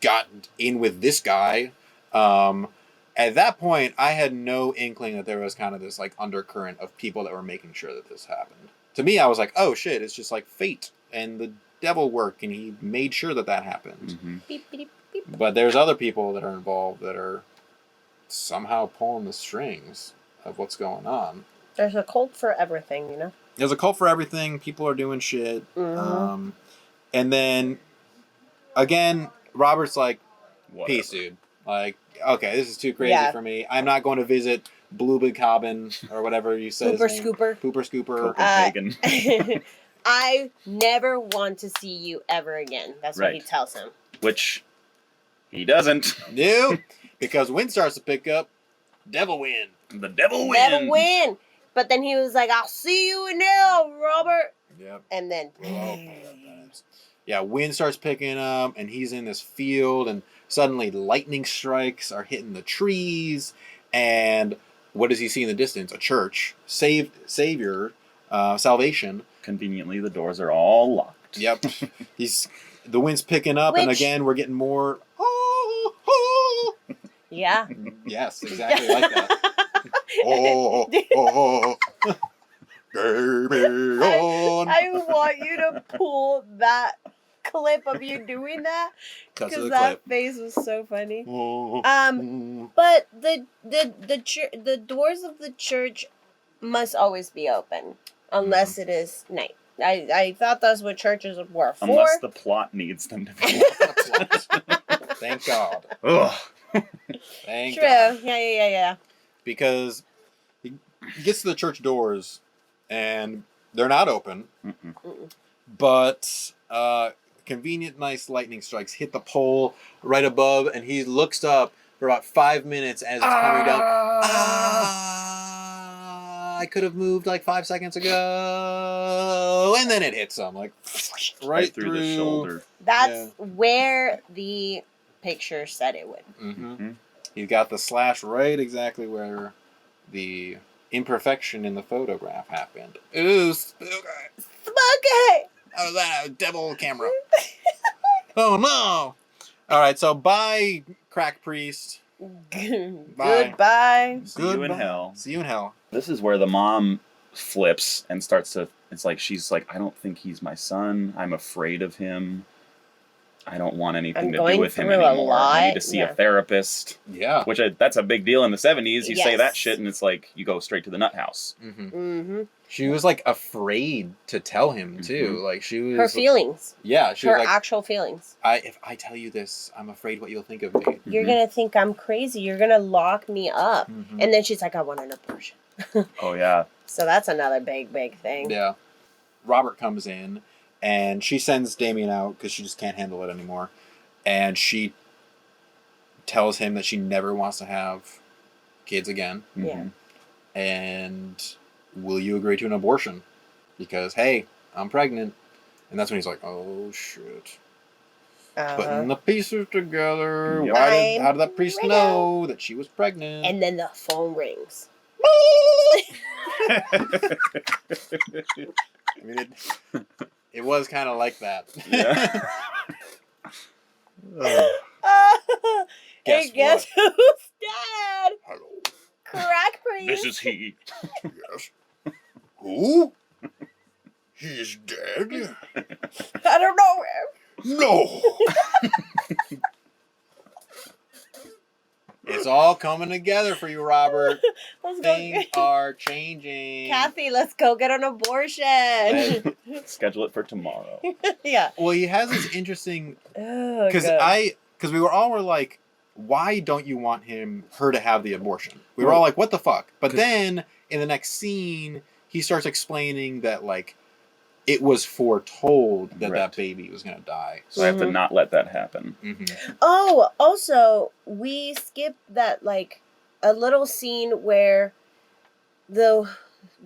got in with this guy. At that point, I had no inkling that there was kind of this like undercurrent of people that were making sure that this happened. To me, I was like, oh shit, it's just like fate and the devil work, and he made sure that happened. Beep, beep, beep. But there's other people that are involved that are somehow pulling the strings of what's going on. There's a cult for everything, you know? There's a cult for everything. People are doing shit. And then, again, Robert's like, peace, dude. Like, okay, this is too crazy for me. I'm not going to visit Blue Big Cabin or whatever you said. Pooper Scooper. I never want to see you ever again. That's what he tells him. Which he doesn't. No, because wind starts to pick up. Devil win. The devil win. Devil win. But then he was like, I'll see you in hell, Robert. Yep. And then... Yeah, wind starts picking up, and he's in this field, and suddenly lightning strikes are hitting the trees, and what does he see in the distance? A church. Savior. Salvation. Conveniently, the doors are all locked. Yep. The wind's picking up, and again, we're getting more... Yeah. Yes, exactly like that. Oh. Game on. I want you to pull that clip of you doing that Cuts to because the that clip. face was so funny. Mm. But the doors of the church must always be open unless it is night. I thought that's what churches were for. Unless the plot needs them to be. Thank God. Ugh. Thank True. God. Yeah. Because he gets to the church doors and they're not open. Mm-mm. But convenient, nice lightning strikes hit the pole right above, and he looks up for about 5 minutes as it's coming down. I could have moved like 5 seconds ago, and then it hits him like right through the shoulder. That's where the picture said it would. Mm-hmm. He's got the slash right exactly where the imperfection in the photograph happened. Ooh, spooky! Spooky! How was that? A devil camera. Oh no! All right, so bye, crack priest. Goodbye. See you in hell. See you in hell. This is where the mom flips and starts to. It's like she's like, I don't think he's my son. I'm afraid of him. I don't want anything to do with him anymore. I need to see a therapist. Yeah. Which that's a big deal in the 70s. You say Yes. that shit and it's like you go straight to the nut house. Mm-hmm. She was like afraid to tell him too. Like she was Her feelings. Yeah, she Her was like, actual feelings. if I tell you this, I'm afraid what you'll think of me. You're gonna think I'm crazy. You're gonna lock me up. And then she's like, I want an abortion. Oh yeah. So that's another big thing. Yeah. Robert comes in and she sends Damien out because she just can't handle it anymore. And she tells him that she never wants to have kids again. Yeah. And will you agree to an abortion? Because, hey, I'm pregnant. And that's when he's like, oh, shit. Putting the pieces together. Yep. How did that priest know that she was pregnant? And then the phone rings. I mean, it was kind of like that. Yeah. Hey, guess who's dead? Hello. Crack priest. This is he. Yes. Who? He's dead? I don't know where. No. It's all coming together for you, Robert. Let's Things go. are changing. Kathy, let's go get an abortion. Schedule it for tomorrow. Yeah. Well, he has this interesting Oh, because we were like, why don't you want her to have the abortion? We were all like, what the fuck? But then in the next scene, he starts explaining that like it was foretold that that baby was gonna die. So I have to not let that happen. Mm-hmm. Oh, also, we skipped that like a little scene where the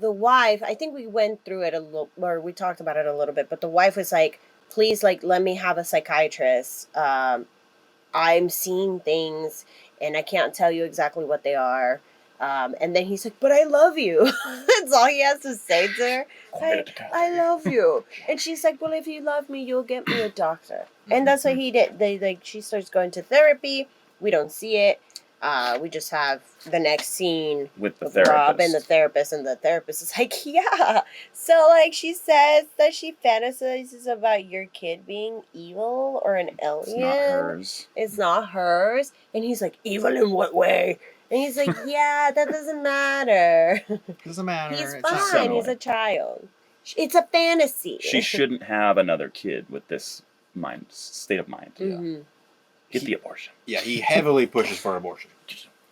wife, I think we went through it a little, or we talked about it a little bit, but the wife was like, please, like, let me have a psychiatrist. I'm seeing things and I can't tell you exactly what they are. And then he's like, but I love you. That's all he has to say to her. Like, I love you. And she's like, well, if you love me, you'll get me a doctor. And that's what he did. She starts going to therapy. We don't see it. We just have the next scene with the Rob and the therapist is like, yeah. So, like, she says that she fantasizes about your kid being evil or an alien. It's not hers. It's not hers. And he's like, evil in what way? And he's like, yeah, that doesn't matter. Doesn't matter. He's It's fine. He's a child. It's a fantasy. She shouldn't have another kid with this state of mind. Mm-hmm. Get the abortion. Yeah, he heavily pushes for abortion.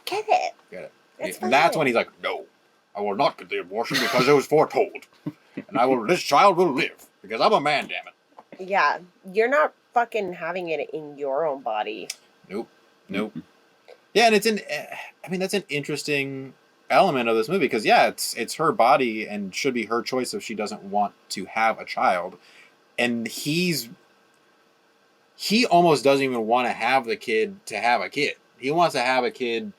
Get it. Get it. It's And that's when he's like, no, I will not get the abortion because it was foretold. And this child will live because I'm a man, damn it. Yeah, you're not fucking having it in your own body. Nope. Yeah, and that's an interesting element of this movie because it's her body and should be her choice if she doesn't want to have a child, and he almost doesn't even want to have the kid to have a kid. He wants to have a kid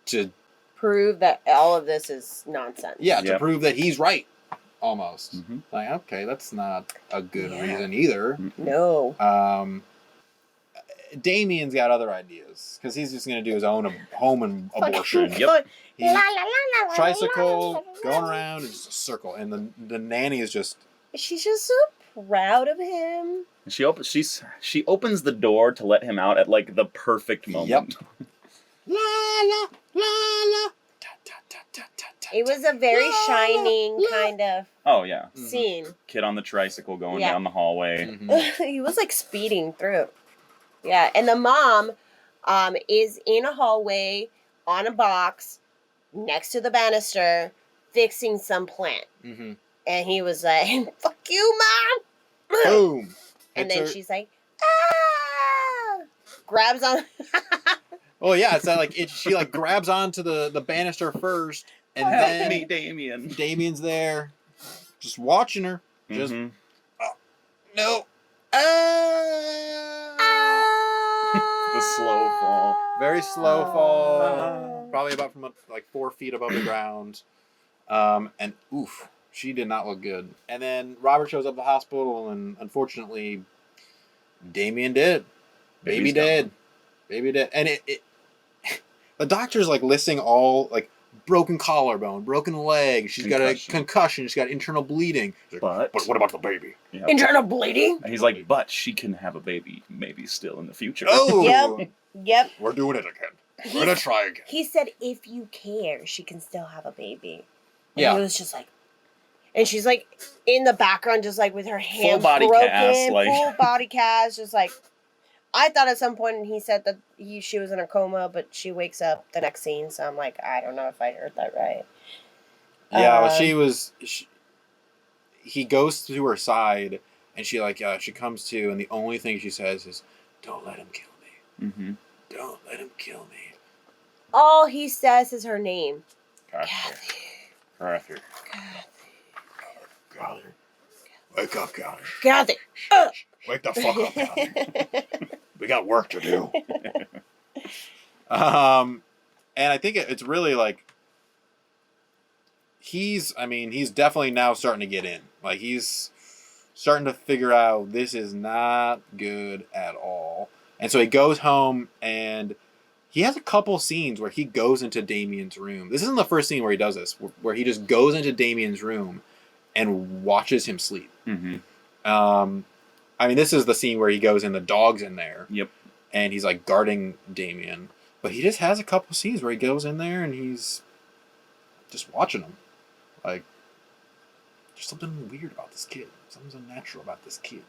to prove that all of this is nonsense. Yeah, to prove that he's right. Almost. Mm-hmm. Like, okay, that's not a good reason either. No. Damien's got other ideas because he's just gonna do his own home abortion. Yep. Tricycle going around in just a circle, and the nanny is just. She's just so proud of him. She opens the door to let him out at like the perfect moment. Yep. La la la la. It was a very Shining kind of scene. Kid on the tricycle going down the hallway. Mm-hmm. He was like speeding through. Yeah, and the mom is in a hallway on a box next to the banister fixing some plant. Mm-hmm. And he was like, "Fuck you, Mom!" Boom. And then she's like, "Ah!" Grabs on. Oh yeah, it's like she like grabs onto the banister first, and then meet Damien. Damien's there, just watching her. Just no. The slow fall. Very slow fall. Probably about from like 4 feet above the ground. And oof, she did not look good. And then Robert shows up at the hospital, and unfortunately, Damien did. Baby dead. Baby dead. And it the doctor's like listing all like broken collarbone, broken leg. She's got a concussion. She's got internal bleeding. But what about the baby? Yep. Internal bleeding? And he's like, but she can have a baby, maybe still in the future. Oh! Yep. We're doing it again. We're gonna try again. He said, if you care, she can still have a baby. And Yeah. he was just like, and she's like in the background, just like with her hand Full body broken, cast, like full body cast, just like. I thought at some point he said that she was in a coma, but she wakes up the next scene. So I'm like, I don't know if I heard that right. Yeah, well, he goes to her side, and she comes to, and the only thing she says is, "Don't let him kill me. Mm-hmm. Don't let him kill me." All he says is her name. Kathy. Wake up, Kathy. Kathy. Wake the fuck up, Kathy. We got work to do. And I think it's really like he's definitely now starting to get in. Like he's starting to figure out this is not good at all. And so he goes home, and he has a couple scenes where he goes into Damien's room. This isn't the first scene where he does this, where he just goes into Damien's room and watches him sleep. Mm-hmm. This is the scene where he goes in, the dog's in there. Yep. And he's like guarding Damien. But he just has a couple scenes where he goes in there and he's just watching him. Like, there's something weird about this kid. Something's unnatural about this kid.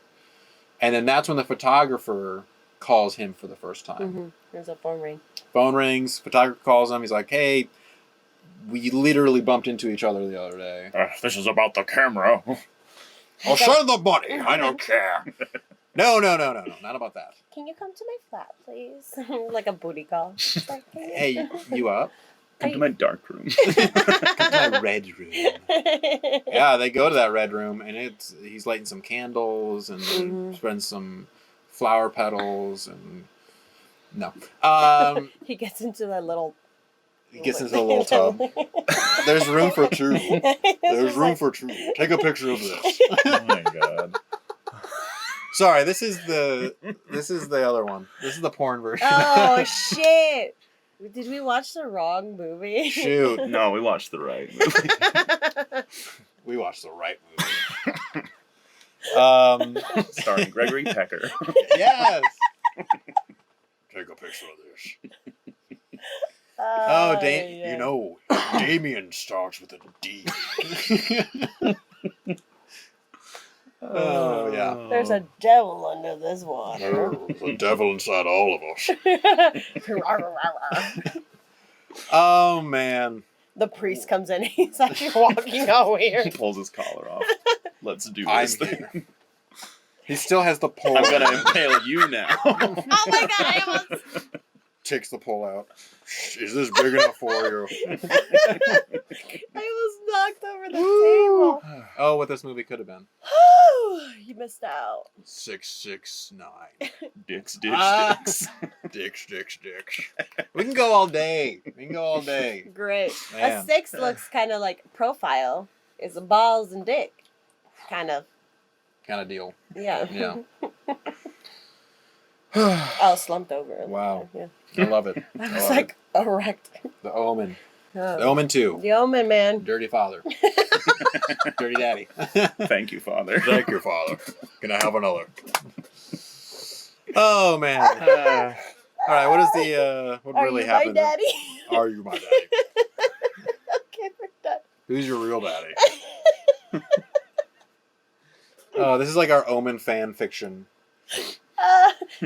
And then that's when the photographer calls him for the first time. Mm-hmm. There's a phone ring. Phone rings. Photographer calls him. He's like, "Hey, we literally bumped into each other the other day. This is about the camera. I'll send the money. I don't care." No, not about that. Can you come to my flat, please? Like a booty call. Like, Hey, you up? Come to my dark room. Come to my red room. Yeah, they go to that red room, and he's lighting some candles and spreading some flower petals, and no. He gets into that little. He gets into a little tub. There's room for two. There's room for two. Take a picture of this. Oh my god. Sorry, this is the other one. This is the porn version. Oh shit! Did we watch the wrong movie? Shoot. No, we watched the right movie. We watched the right movie. Starring Gregory Pecker. Yes. Take a picture of this. Yeah. You know, Damien starts with a D. Oh, yeah. There's a devil under this water. There's a devil inside all of us. Oh, man. The priest comes in. He's actually walking all He weird. pulls his collar off. Let's do this thing. He still has the pole. I'm going to impale you now. Oh my god, I almost... Takes the pole out. Is this big enough for you? I almost knocked over the table. Oh, what this movie could have been. You missed out. 669. Dicks. Dicks. We can go all day. Great. Man. A 6 looks kind of like profile. It's a balls and dick. Kind of deal. Yeah. Yeah. Oh, slumped over. Wow. Yeah. I love it. I was like erect. The Omen. Oh. The Omen 2. The Omen, man. Dirty father. Dirty daddy. Thank you, Father. Thank you, Father. Can I have another? Oh, man. All right, what is the, what really happened? Are you my daddy? Are you my daddy? Okay, we're done. Who's your real daddy? Oh, this is like our Omen fan fiction.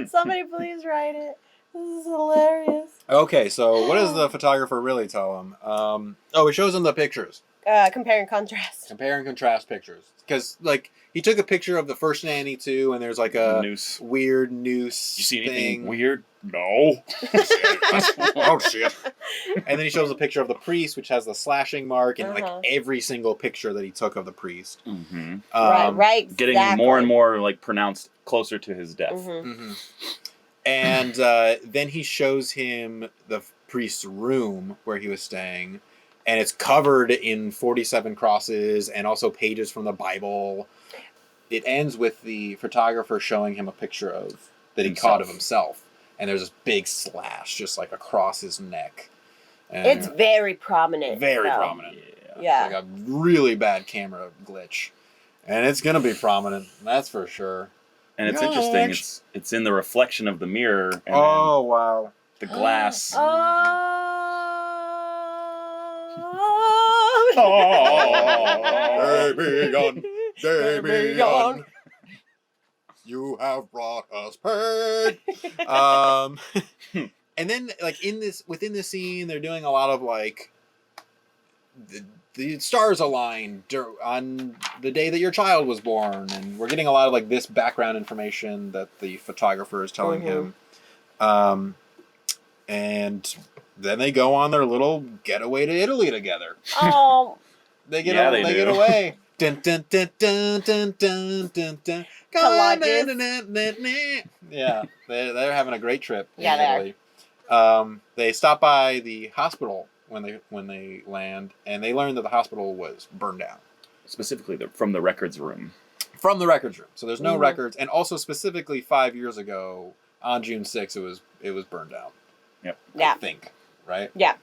Somebody please write it. This is hilarious. Okay, so what does the photographer really tell him? He shows him the pictures. Compare and contrast. Compare and contrast pictures. Because, like, he took a picture of the first nanny, too, and there's, like, a noose. Weird noose You see anything thing. weird? No. Oh, shit. And then he shows a picture of the priest, which has the slashing mark, and, like, every single picture that he took of the priest. Mm-hmm. Right. Getting more and more, like, pronounced closer to his death. Mm-hmm. Mm-hmm. And then he shows him the priest's room where he was staying, and it's covered in 47 crosses and also pages from the Bible. It ends with the photographer showing him a picture of that he caught of himself, and there's this big slash just like across his neck. And it's very prominent. Very prominent. Yeah. It's like a really bad camera glitch, and it's gonna be prominent. That's for sure. And it's interesting. It's in the reflection of the mirror. And wow! The glass. Damien, you have brought us pain. And then, like within this scene, they're doing a lot of like the stars align on the day that your child was born, and we're getting a lot of like this background information that the photographer is telling him. And then they go on their little getaway to Italy together. Oh, they get away. Dun, dun, dun, dun, dun, dun, dun, dun. Yeah, they're having a great trip. Yeah, they Italy. They stop by the hospital when they land, and they learn that the hospital was burned down. Specifically, from the records room. From the records room. So there's no records, and also specifically 5 years ago on June 6th, it was burned down. Yep. Yeah. I think, right? Yeah.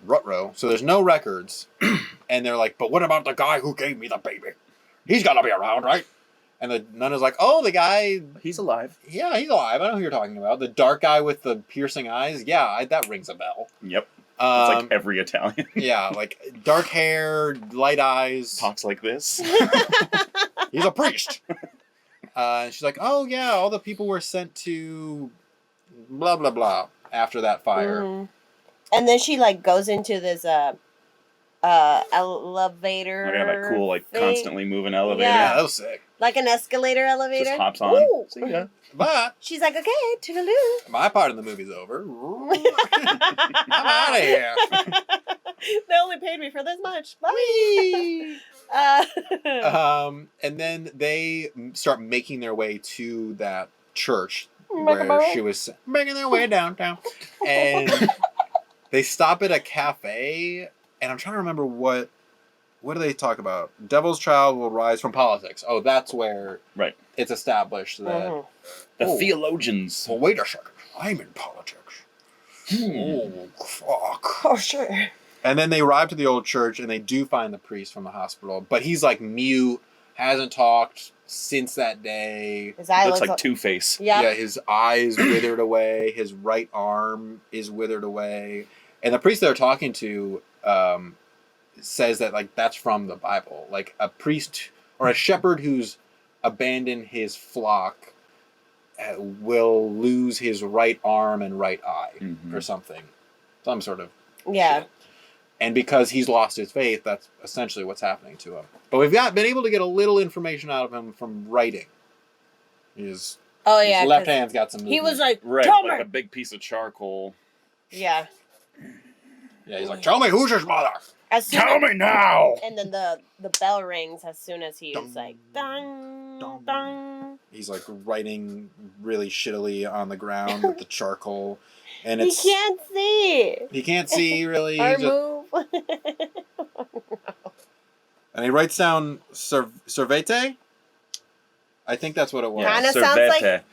Rutrow. So there's no records, and they're like, but what about the guy who gave me the baby? He's gotta be around, right? And the nun is like, oh, the guy... He's alive. Yeah, he's alive. I know who you're talking about. The dark guy with the piercing eyes. Yeah, that rings a bell. Yep. It's like every Italian. Yeah, like dark hair, light eyes. Talks like this. He's a priest. And she's like, oh, yeah, all the people were sent to blah, blah, blah after that fire. Mm-hmm. And then she, like, goes into this elevator. Oh, yeah, that cool, like, thing. Constantly moving elevator. Yeah, that was sick. Like an escalator elevator. Just hops on. Ooh. See ya. But she's like, okay, toodaloo. my part of the movie's over. I'm out of here. They only paid me for this much. Bye. And then they start making their way to that church where she was making their way downtown. And they stop at a cafe, and I'm trying to remember what do they talk about? Devil's Child will rise from politics. Oh, that's where it's established that... The theologians. Well, wait a second. I'm in politics. Oh, fuck. Oh, sure. And then they arrive to the old church, and they do find the priest from the hospital. But he's, like, mute, hasn't talked since that day. His eye looks like Two-Face. Yeah, his eyes withered away. His right arm is withered away. And the priest they're talking to... says that like that's from the Bible, like a priest or a shepherd who's abandoned his flock will lose his right arm and right eye or something, some sort of shit. And because he's lost his faith, that's essentially what's happening to him. But we've been able to get a little information out of him from writing. His left hand's got some movement. He was like, like a big piece of charcoal. Yeah, he's like, tell me who's his mother. Tell me now! And then the bell rings as soon as he is like, dong, dong, dong. He's like writing really shittily on the ground with the charcoal. And he can't see. He can't see, really. Or move. And he writes down Servete? I think that's what it was. Kind of sounds like...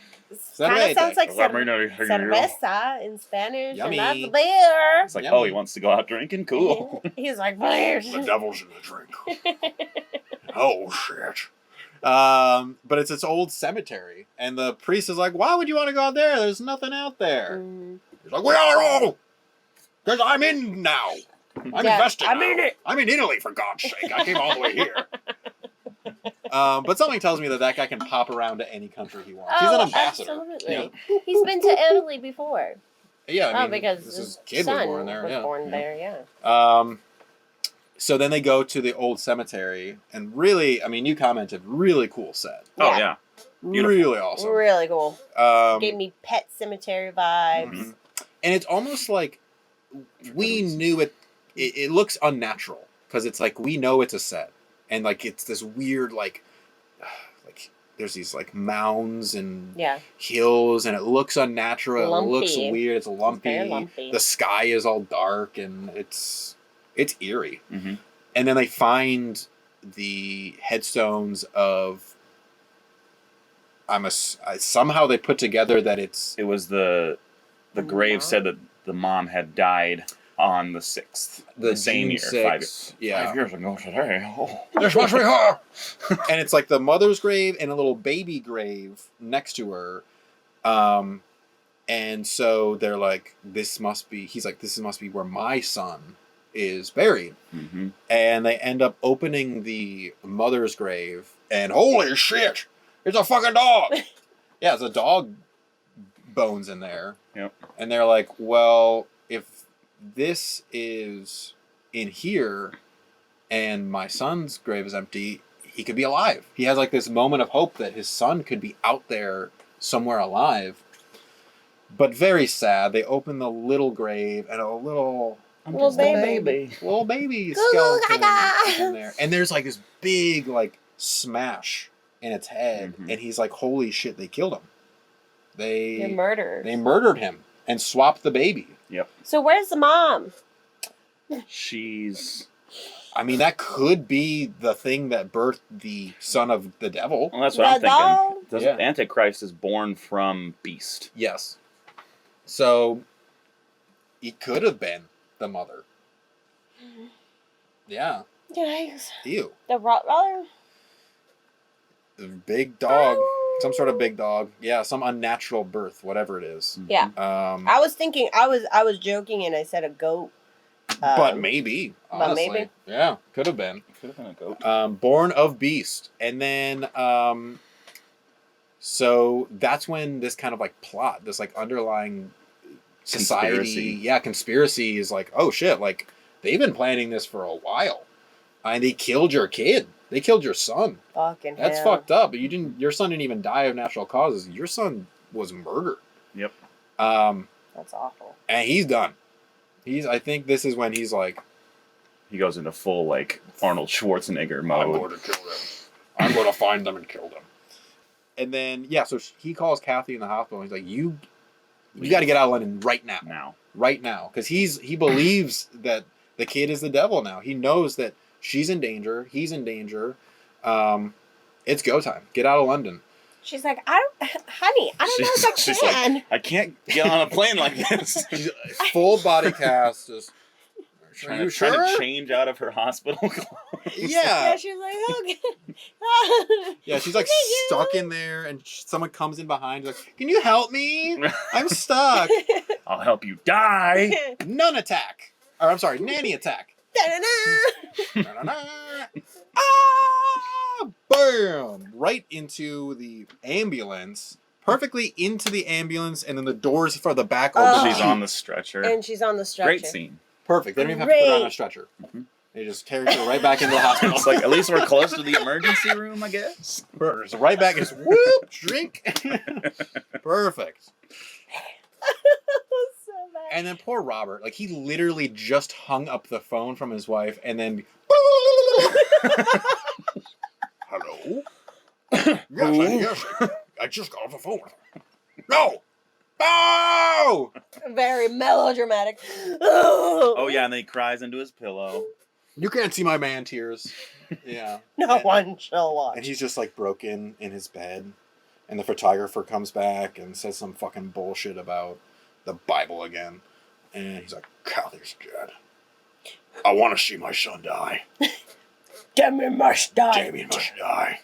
Kind of sounds like cerveza in Spanish, Yummy. and that's beer. It's like, oh, he wants to go out drinking? Cool. He's like, beer. The devil's in the drink. Oh, shit. But it's this old cemetery, and the priest is like, why would you want to go out there? There's nothing out there. He's like, we gotta go! Because I'm in now. I'm invested I'm in it. I'm in Italy, for God's sake. I came all the way here. But something tells me that guy can pop around to any country he wants. He's an ambassador. Absolutely. Yeah. He's been to Italy before. Yeah, I mean, because his kid was born there. So then they go to the old cemetery, and really, I mean, you commented, really cool set. Oh, yeah. Beautiful. Really awesome. Really cool. Gave me Pet Cemetery vibes. Mm-hmm. And it's almost like we knew it looks unnatural, because it's like we know it's a set. And like it's this weird like there's these like mounds and hills, and it looks unnatural. Lumpy. It looks weird. It's lumpy. Very lumpy. The sky is all dark, and it's eerie. Mm-hmm. And then they find the headstones of somehow they put together that it was the grave said that the mom had died on the 6th, the same year, 5 years ago today. Oh. This must be her. And it's like the mother's grave and a little baby grave next to her. And so they're like, this must be where my son is buried. Mm-hmm. And they end up opening the mother's grave, and holy shit, it's a fucking dog. Yeah, it's a dog bones in there. Yep. And they're like, well, if this is in here and my son's grave is empty, he could be alive. He has like this moment of hope that his son could be out there somewhere alive. But very sad. They open the little grave, and a little baby skeleton in there. And there's like this big like smash in its head. Mm-hmm. And he's like, holy shit, they killed him. They murdered him and swapped the baby. Yep. So where's the mom? I mean, that could be the thing that birthed the son of the devil. Well, that's what I'm thinking. Antichrist is born from Beast. Yes. So, it could have been the mother. Yeah. Yikes. Ew. The Rottweiler? The big dog. Some sort of big dog. Yeah, some unnatural birth, whatever it is. Yeah. I was thinking, I was joking and I said a goat. But maybe, honestly. But maybe. Yeah, could have been. Could have been a goat. Born of Beast. And then, so that's when this kind of like plot, this like underlying society, conspiracy is like, oh shit, like they've been planning this for a while. And they killed your kid. They killed your son. Fucking That's hell. fucked up. But your son didn't even die of natural causes. Your son was murdered. Yep. That's awful. And he's done. I think this is when he's like, he goes into full like Arnold Schwarzenegger mode. I'm going to kill them. I'm going to find them and kill them. And then so he calls Kathy in the hospital. And he's like, you got to get out of London right now. Right now, because he believes that the kid is the devil now. He knows that she's in danger. He's in danger. It's go time. Get out of London. She's like, honey, I don't know if I can. She's like, I can't get on a plane like this. She's full body cast. Just trying to change out of her hospital clothes. Yeah. She's like, okay. Yeah, she's like stuck in there, and someone comes in behind. She's like, can you help me? I'm stuck. I'll help you die. Nun attack. Or I'm sorry, nanny attack. Bam! Right into the ambulance. Perfectly into the ambulance, and then the doors for the back open. She's on the stretcher. Great scene. Perfect. They don't even have to put her on a stretcher. Mm-hmm. They just carry her right back into the hospital. It's like, at least we're close to the emergency room, I guess. So right back, just whoop, drink. Perfect. So bad. And then poor Robert, like he literally just hung up the phone from his wife, and then hello? Yes, I just got off the phone with her. No! No! Very melodramatic. Oh yeah, and then he cries into his pillow. You can't see my man tears. Yeah. No one shall watch. And he's just like broken in his bed. And the photographer comes back and says some fucking bullshit about the Bible again. And he's like, Cally's dead. I want to see my son die. Damien must die. Damien must die.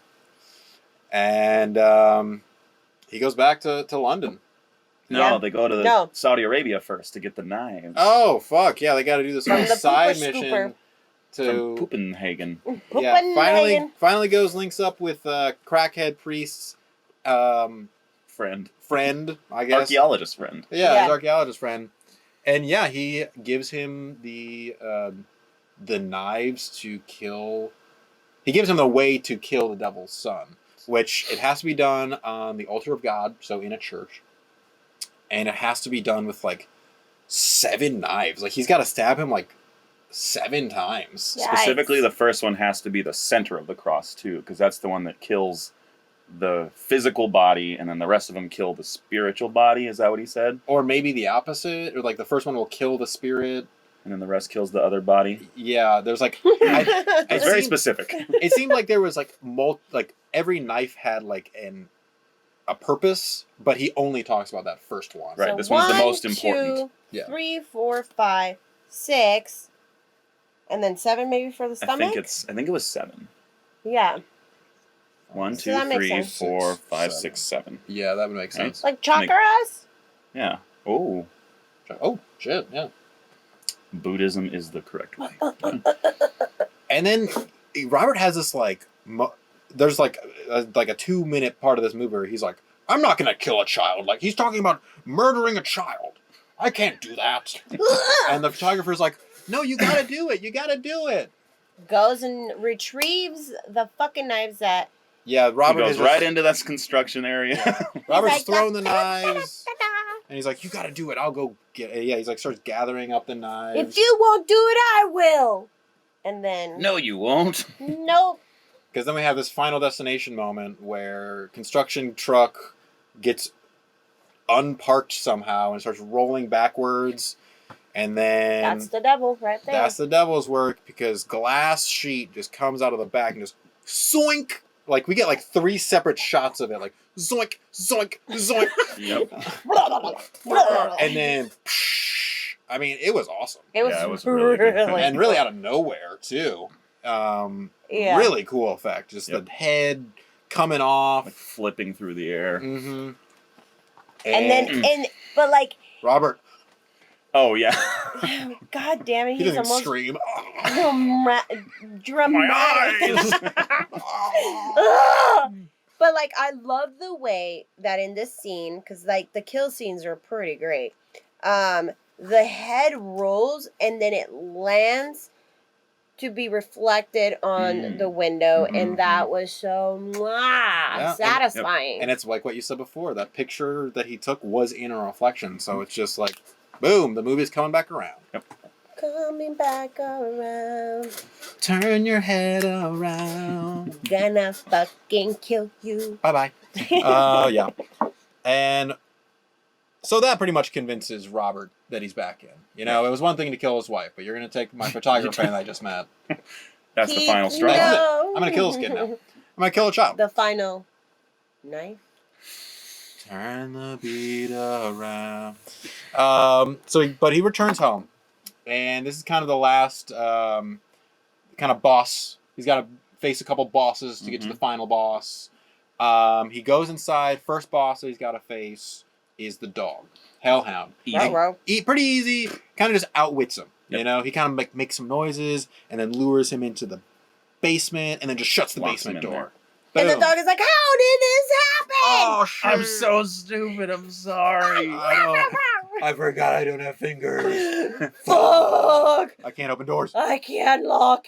And he goes back to London. No, they go to Saudi Arabia first to get the knives. Oh, fuck. Yeah, they got to do this whole side mission. Scooper. To Copenhagen. Yeah, finally links up with crackhead priest's friend, I guess. Archaeologist friend. Yeah, his archaeologist friend. And yeah, he gives him the knives to kill. He gives him the way to kill the devil's son, which it has to be done on the altar of God, so in a church. And it has to be done with like 7 knives. Like he's got to stab him like 7 times. Yikes. Specifically, the first one has to be the center of the cross too, because that's the one that kills the physical body, and then the rest of them kill the spiritual body. Is that what he said? Or maybe the opposite, or like the first one will kill the spirit, and then the rest kills the other body. Yeah, there's like it's very specific. It seemed like there was like every knife had like a purpose, but he only talks about that first one. Right, so this one's the most important. 2, 3, 4, 5, 6, and then 7 maybe for the stomach. I think it was 7. Yeah. 1, So 2, 3, 4, 5, 6, 7. Yeah, that would make sense. Like chakras? Yeah. Oh. Oh shit! Yeah. Buddhism is the correct way. And then Robert has this like. There's like a 2-minute part of this movie where he's like, I'm not going to kill a child. Like, he's talking about murdering a child. I can't do that. And the photographer's like, no, you got to do it. You got to do it. Goes and retrieves the fucking knives that... Yeah, Robert goes right into this construction area. Robert's throwing the knives. And he's like, you got to do it. I'll go get it. Yeah, he's like, starts gathering up the knives. If you won't do it, I will. And then... No, you won't. Nope. Because then we have this final destination moment where construction truck gets unparked somehow and starts rolling backwards. And then... That's the devil right there. That's the devil's work, because glass sheet just comes out of the back and just zoink. Like, we get like 3 separate shots of it. Like, zoink, zoink, zoink. Yep. And then... I mean, it was awesome. It was really good. And really out of nowhere, too. Really cool effect. Just the head coming off. Like flipping through the air. Mm-hmm. But like... Robert. Oh, yeah. God damn it. He doesn't almost scream. Dramatic. But like, I love the way that in this scene, because like the kill scenes are pretty great. The head rolls and then it lands to be reflected on the window, and that was so satisfying. And it's like what you said before, that picture that he took was in a reflection, so it's just like, boom, the movie's coming back around. Yep. Coming back around. Turn your head around. Gonna fucking kill you. Bye-bye. Yeah. And so that pretty much convinces Robert that he's back in. You know, it was one thing to kill his wife, but you're going to take my photographer that I just met. That's the final straw. I'm going to kill this kid now. I'm going to kill a child. The final knife. Turn the beat around. But he returns home. And this is kind of the last kind of boss. He's got to face a couple bosses to get to the final boss. He goes inside. First boss that he's got to face is the dog. Hellhound. Pretty easy. Kind of just outwits him. Yep. You know, he kind of makes some noises and then lures him into the basement and then just shuts the basement door. And the dog is like, how did this happen? Oh, shit. I'm so stupid. I'm sorry. I forgot I don't have fingers. Fuck. I can't open doors. I can't lock.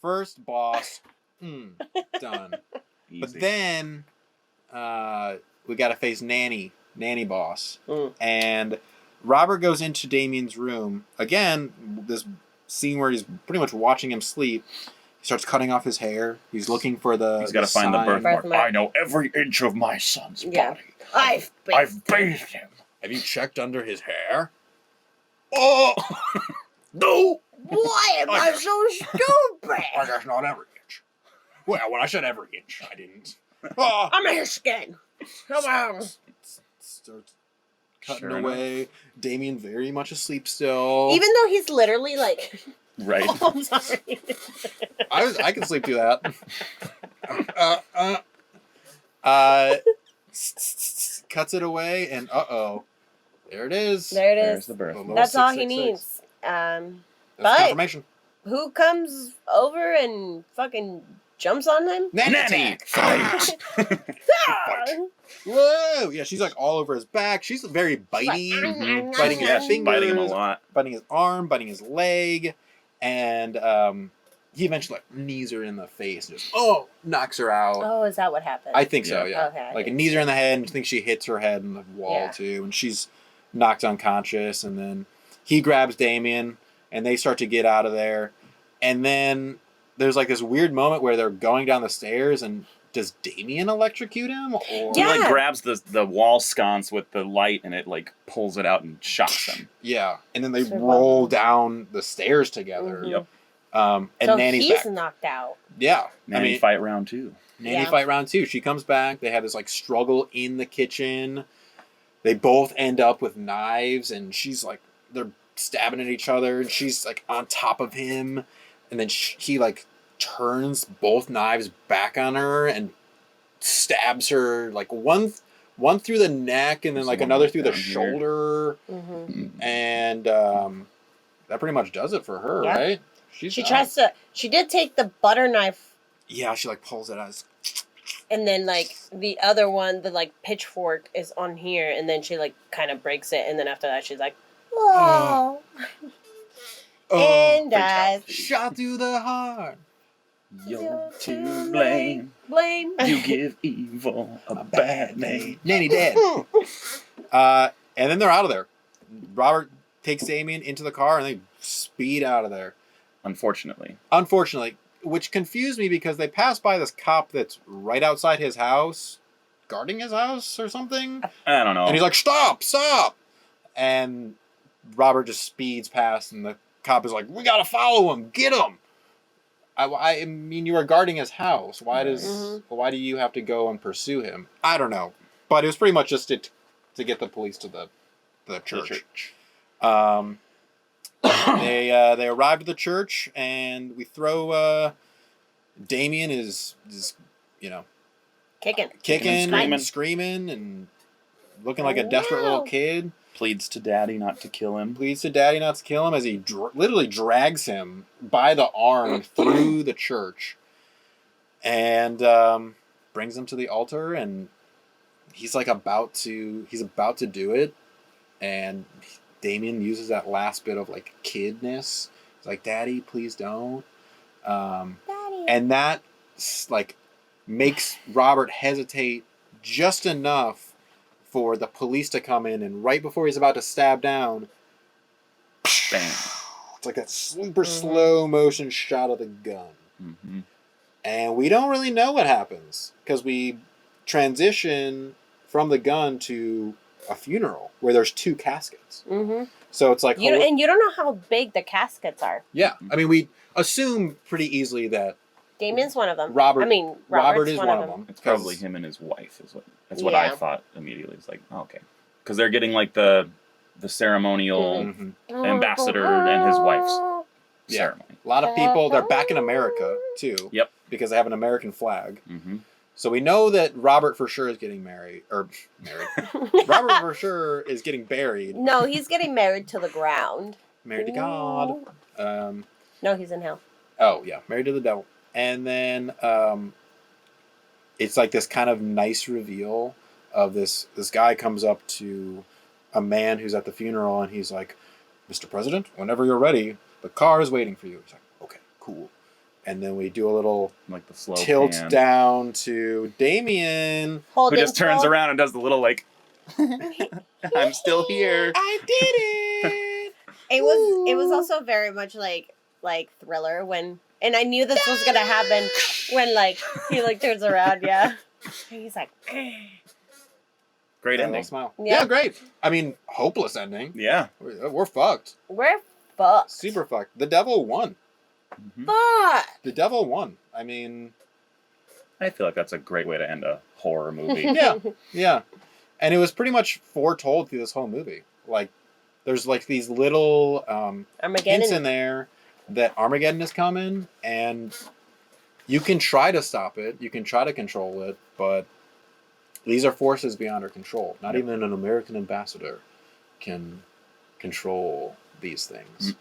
First boss. Done. Easy. But then we got to face Nanny boss. And Robert goes into Damien's room. Again, this scene where he's pretty much watching him sleep. He starts cutting off his hair. He's looking for the He's got to find the birthmark. I know every inch of my son's body. I've bathed him. Have you checked under his hair? Oh! No! Why am I so stupid? I guess not every inch. Well, when I said every inch, I didn't. I'm a Michigan. Come on. Starts cutting away. Damien very much asleep still. Even though he's literally like... Right. Oh, I'm sorry. I can sleep through that. Cuts it away, and there it is. There it There's is. the birth. That's all he 666. needs. That's But confirmation. who comes over and fucking jumps on him? Nanny! Fight! Whoa! Yeah, she's like all over his back. She's very bitey. Biting his She's fingers. biting him a lot. Biting his arm, biting his leg. And he eventually knees her in the face and just knocks her out. Oh, is that what happened? I think so, yeah. Okay, Like knees her in the head, and I think she hits her head in the wall too, and she's knocked unconscious. And then he grabs Damien, and they start to get out of there. And then there's like this weird moment where they're going down the stairs, and does Damien electrocute him? Or He like grabs the wall sconce with the light, and it like pulls it out and shocks him. Yeah, and then they roll down the stairs together. Mm-hmm. Yep. And so Nanny's he's back. knocked out. Yeah. Nanny fight round 2. Nanny fight round 2. She comes back. They have this like struggle in the kitchen. They both end up with knives, and she's like, they're stabbing at each other, and she's like on top of him, and then he like turns both knives back on her and stabs her like one through the neck, and then like another through the shoulder. Mm-hmm. And that pretty much does it for her, right? She tries to. She did take the butter knife. Yeah, she like pulls it out. And then like the other one, the like pitchfork is on here, and then she like kind of breaks it, and then after that she's like, oh, and dies. Shot through the heart. You're to blame. Blame. You give evil a bad name. Nanny dead. And then they're out of there. Robert takes Damien into the car, and they speed out of there. Unfortunately, which confused me because they pass by this cop that's right outside his house, guarding his house or something. I don't know. And he's like, stop. And Robert just speeds past, and the cop is like, we gotta follow him, get him. I mean, you are guarding his house. Why do you have to go and pursue him? I don't know, but it was pretty much just to get the police to the church. They arrived at the church, and we throw Damien is kicking, screaming, and looking like a desperate little kid. Pleads to Daddy not to kill him. As he literally drags him by the arm through the church, and brings him to the altar, and he's about to do it, and Damien uses that last bit of like kidness. He's like, Daddy, please don't. Daddy. And that like makes Robert hesitate just enough for the police to come in, and right before he's about to stab down, bam. It's like that super slow motion shot of the gun. Mm-hmm. And we don't really know what happens, because we transition from the gun to a funeral where there's 2 caskets. Mm-hmm. So it's like... and you don't know how big the caskets are. Yeah. I mean, we assume pretty easily that Damien's one of them. Robert is one of them. It's probably him and his wife. That's what I thought immediately. It's like, oh, okay. Because they're getting like the ceremonial ambassador and his wife's ceremony. A lot of people, they're back in America, too. Yep. Because they have an American flag. Mm-hmm. So we know that Robert for sure is getting married. Robert for sure is getting buried. No, he's getting married to the ground. Married to God. No, he's in hell. Oh, yeah. Married to the devil. And then it's like this kind of nice reveal of this guy comes up to a man who's at the funeral, and he's like, Mr. President, whenever you're ready, the car is waiting for you. He's like, okay, cool. And then we do a little like the slow tilt pan down to Damien, who just turns around and does the little like, I'm still here. I did it. It was also very much like Thriller when, and I knew this was gonna happen when like he like turns around, and he's like, great ending. Smile. Yeah, great. I mean, hopeless ending. Yeah, we're fucked. We're fucked. Super fucked. The devil won. Fuck. The devil won. I mean, I feel like that's a great way to end a horror movie. Yeah. And it was pretty much foretold through this whole movie. Like, there's like these little hints in there that Armageddon is coming, and you can try to stop it, you can try to control it, but these are forces beyond our control. Not even an American ambassador can control these things.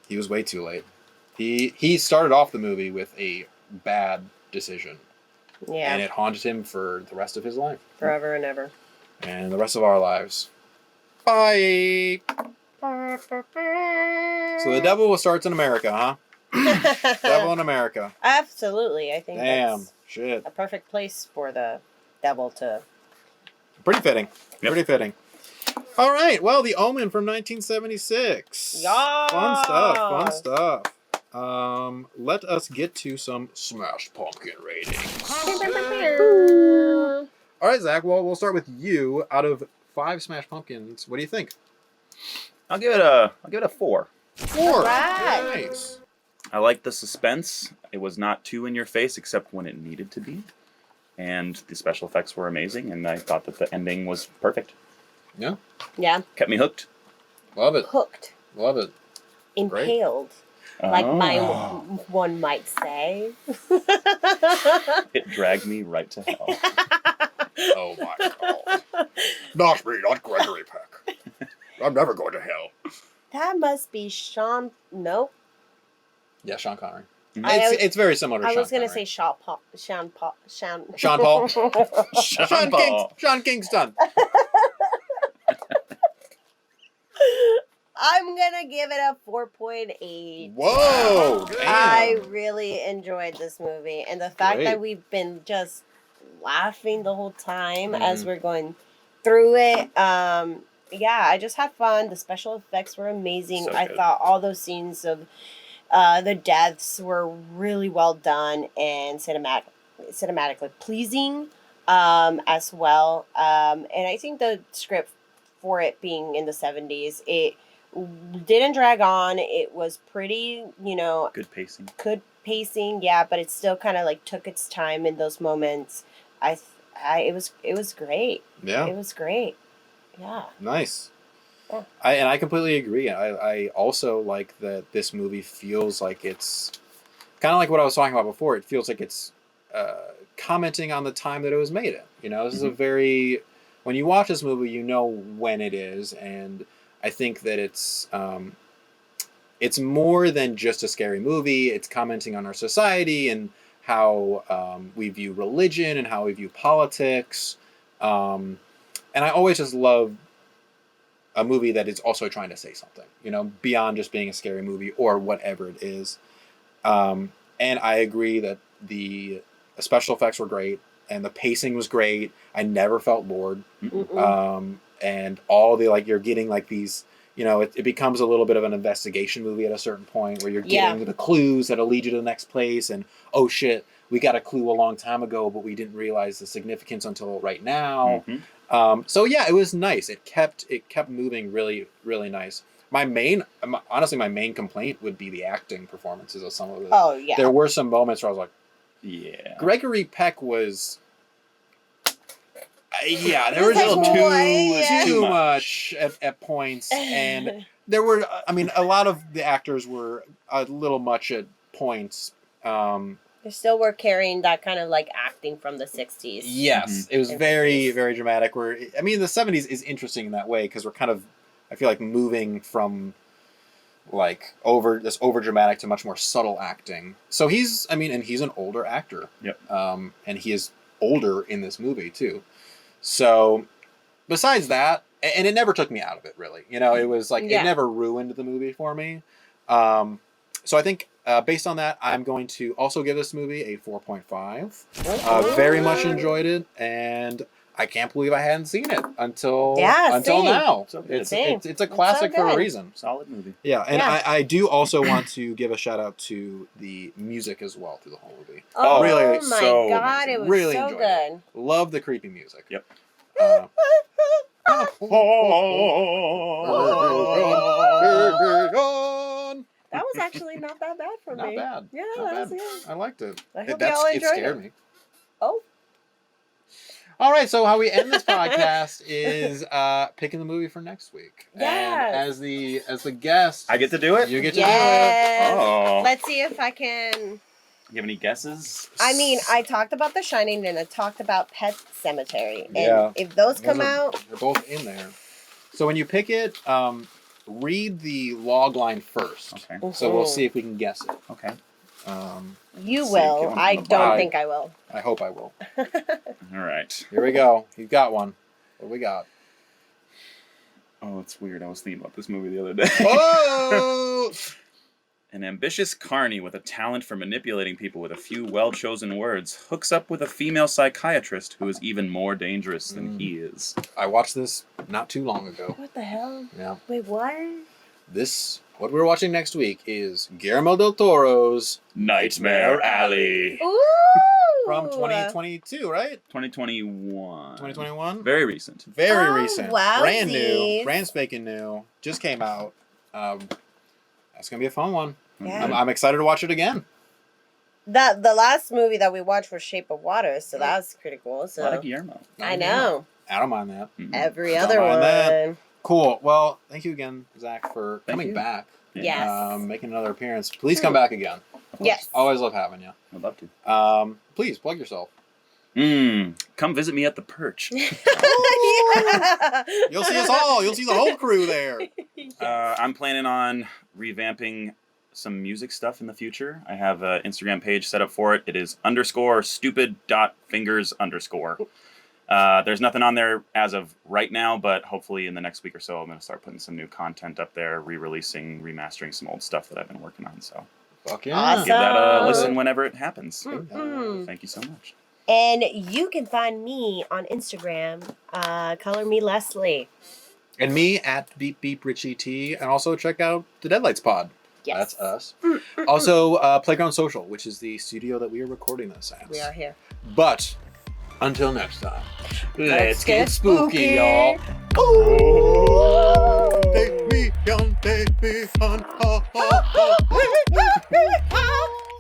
He was way too late. He started off the movie with a bad decision. Yeah. And it haunted him for the rest of his life. Forever and ever. And the rest of our lives. Bye! So the devil starts in America, huh? Devil in America. Absolutely. I think that's shit. a perfect place for the devil to... Pretty fitting. Yep. Pretty fitting. All right. Well, The Omen from 1976. Yeah. Fun stuff. Let us get to some Smash Pumpkin ratings. All right, Zach. Well, we'll start with you. Out of 5 Smash Pumpkins, what do you think? I'll give it a 4. 4. Right. Nice. I like the suspense. It was not too in your face, except when it needed to be, and the special effects were amazing. And I thought that the ending was perfect. Yeah. Yeah. Kept me hooked. Love it. Hooked. Love it. Impaled. Great. Like my one might say. It dragged me right to hell. Oh my God. Not me, not Gregory Peck. I'm never going to hell. That must be Sean. Nope. Yeah, Sean Connery. It's very similar to Sean Connery. I was going to say Sean Paul. Sean Kingston. I'm going to give it a 4.8. Whoa! Damn. I really enjoyed this movie. And the fact that we've been just laughing the whole time as we're going through it. Yeah, I just had fun. The special effects were amazing. So I thought all those scenes of the deaths were really well done and cinematically pleasing as well. And I think the script for it being in the 70s, it didn't drag on. It was pretty, good pacing. Good pacing, yeah, but it still kind of like took its time in those moments. It was great. Yeah. It was great. Yeah. Nice. Yeah. I completely agree. I also like that this movie feels like it's kind of like what I was talking about before. It feels like it's commenting on the time that it was made in. This is a very... When you watch this movie, you know when it is, and I think that it's more than just a scary movie. It's commenting on our society and how we view religion and how we view politics. And I always just love a movie that is also trying to say something, beyond just being a scary movie or whatever it is. And I agree that the special effects were great and the pacing was great. I never felt bored. And all the, you're getting these, it becomes a little bit of an investigation movie at a certain point where you're getting the clues that'll lead you to the next place. And, oh shit, we got a clue a long time ago, but we didn't realize the significance until right now. So yeah, it was nice. It kept moving really, really nice. Honestly, my main complaint would be the acting performances of some of it. Oh yeah. There were some moments where I was like, yeah. Gregory Peck was... Yeah, there was a little too much at points. And there were... a lot of the actors were a little much at points. They still were carrying that kind of acting from the 60s. Yes, it was very, very dramatic. The 70s is interesting in that way because we're kind of, I feel like, moving from over dramatic to much more subtle acting. So he's an older actor. Yep. And he is older in this movie too. So besides that, and it never took me out of it really. It was it never ruined the movie for me. So I think based on that, I'm going to also give this movie a 4.5. Very much enjoyed it, and I can't believe I hadn't seen it until now. So it's a classic for a reason. Solid movie. Yeah, and I do also want to give a shout out to the music as well through the whole movie. Oh really, my God, it was really so good. It. Love the creepy music. Yep. That was actually not that bad for me. Not bad. Yeah, Not that was bad. good. I liked it. I hope y'all enjoyed it scared me. Oh. All right, so how we end this podcast is picking the movie for next week. Yes. And as the guest, I get to do it? You get to Yes. do it. Oh. Let's see if I can. You have any guesses? I mean, I talked about The Shining and I talked about Pet Cemetery. And Yeah. if those come out. They're both in there. So when you pick it, read the log line first. Okay. So we'll see if we can guess it. Okay. You see, will. I don't think I will. I hope I will. All right. Here we go. You've got one. What do we got? Oh, it's weird. I was thinking about this movie the other day. Oh! An ambitious carny with a talent for manipulating people with a few well-chosen words hooks up with a female psychiatrist who is even more dangerous than he is. I watched this not too long ago. What the hell? Yeah. Wait, what? What we're watching next week is Guillermo del Toro's Nightmare Alley. Ooh! from 2022, right? 2021. 2021? Very recent. Very recent. Wowsies. Brand new. Brand spanking new. Just came out. That's going to be a fun one. Yeah. I'm excited to watch it again. The last movie that we watched was Shape of Water, so that was pretty cool. A lot So of Guillermo. I know. I don't mind that. Every Don't other mind one. that. Cool. Well, thank you again, Zach, for coming you. back. Yes. Making another appearance. Please come back again. Yes. Always love having you. I'd love to. Please plug yourself. Come visit me at the Perch. Yeah. You'll see us all. You'll see the whole crew there. I'm planning on revamping some music stuff in the future. I have an Instagram page set up for it. It is _stupid.fingers_. There's nothing on there as of right now, but hopefully in the next week or so, I'm going to start putting some new content up there, re-releasing, remastering some old stuff that I've been working on. So Fuck yeah. Awesome. give that a listen whenever it happens. Mm-mm. Thank you so much. And you can find me on Instagram, Color Me Leslie. And me at Beep Beep Richie T. And also check out the Deadlights Pod. Yes. That's us. Also, Playground Social, which is the studio that we are recording this at. We are here. But until next time, Let's get spooky. y'all. Ooh. Take me on, ha ha.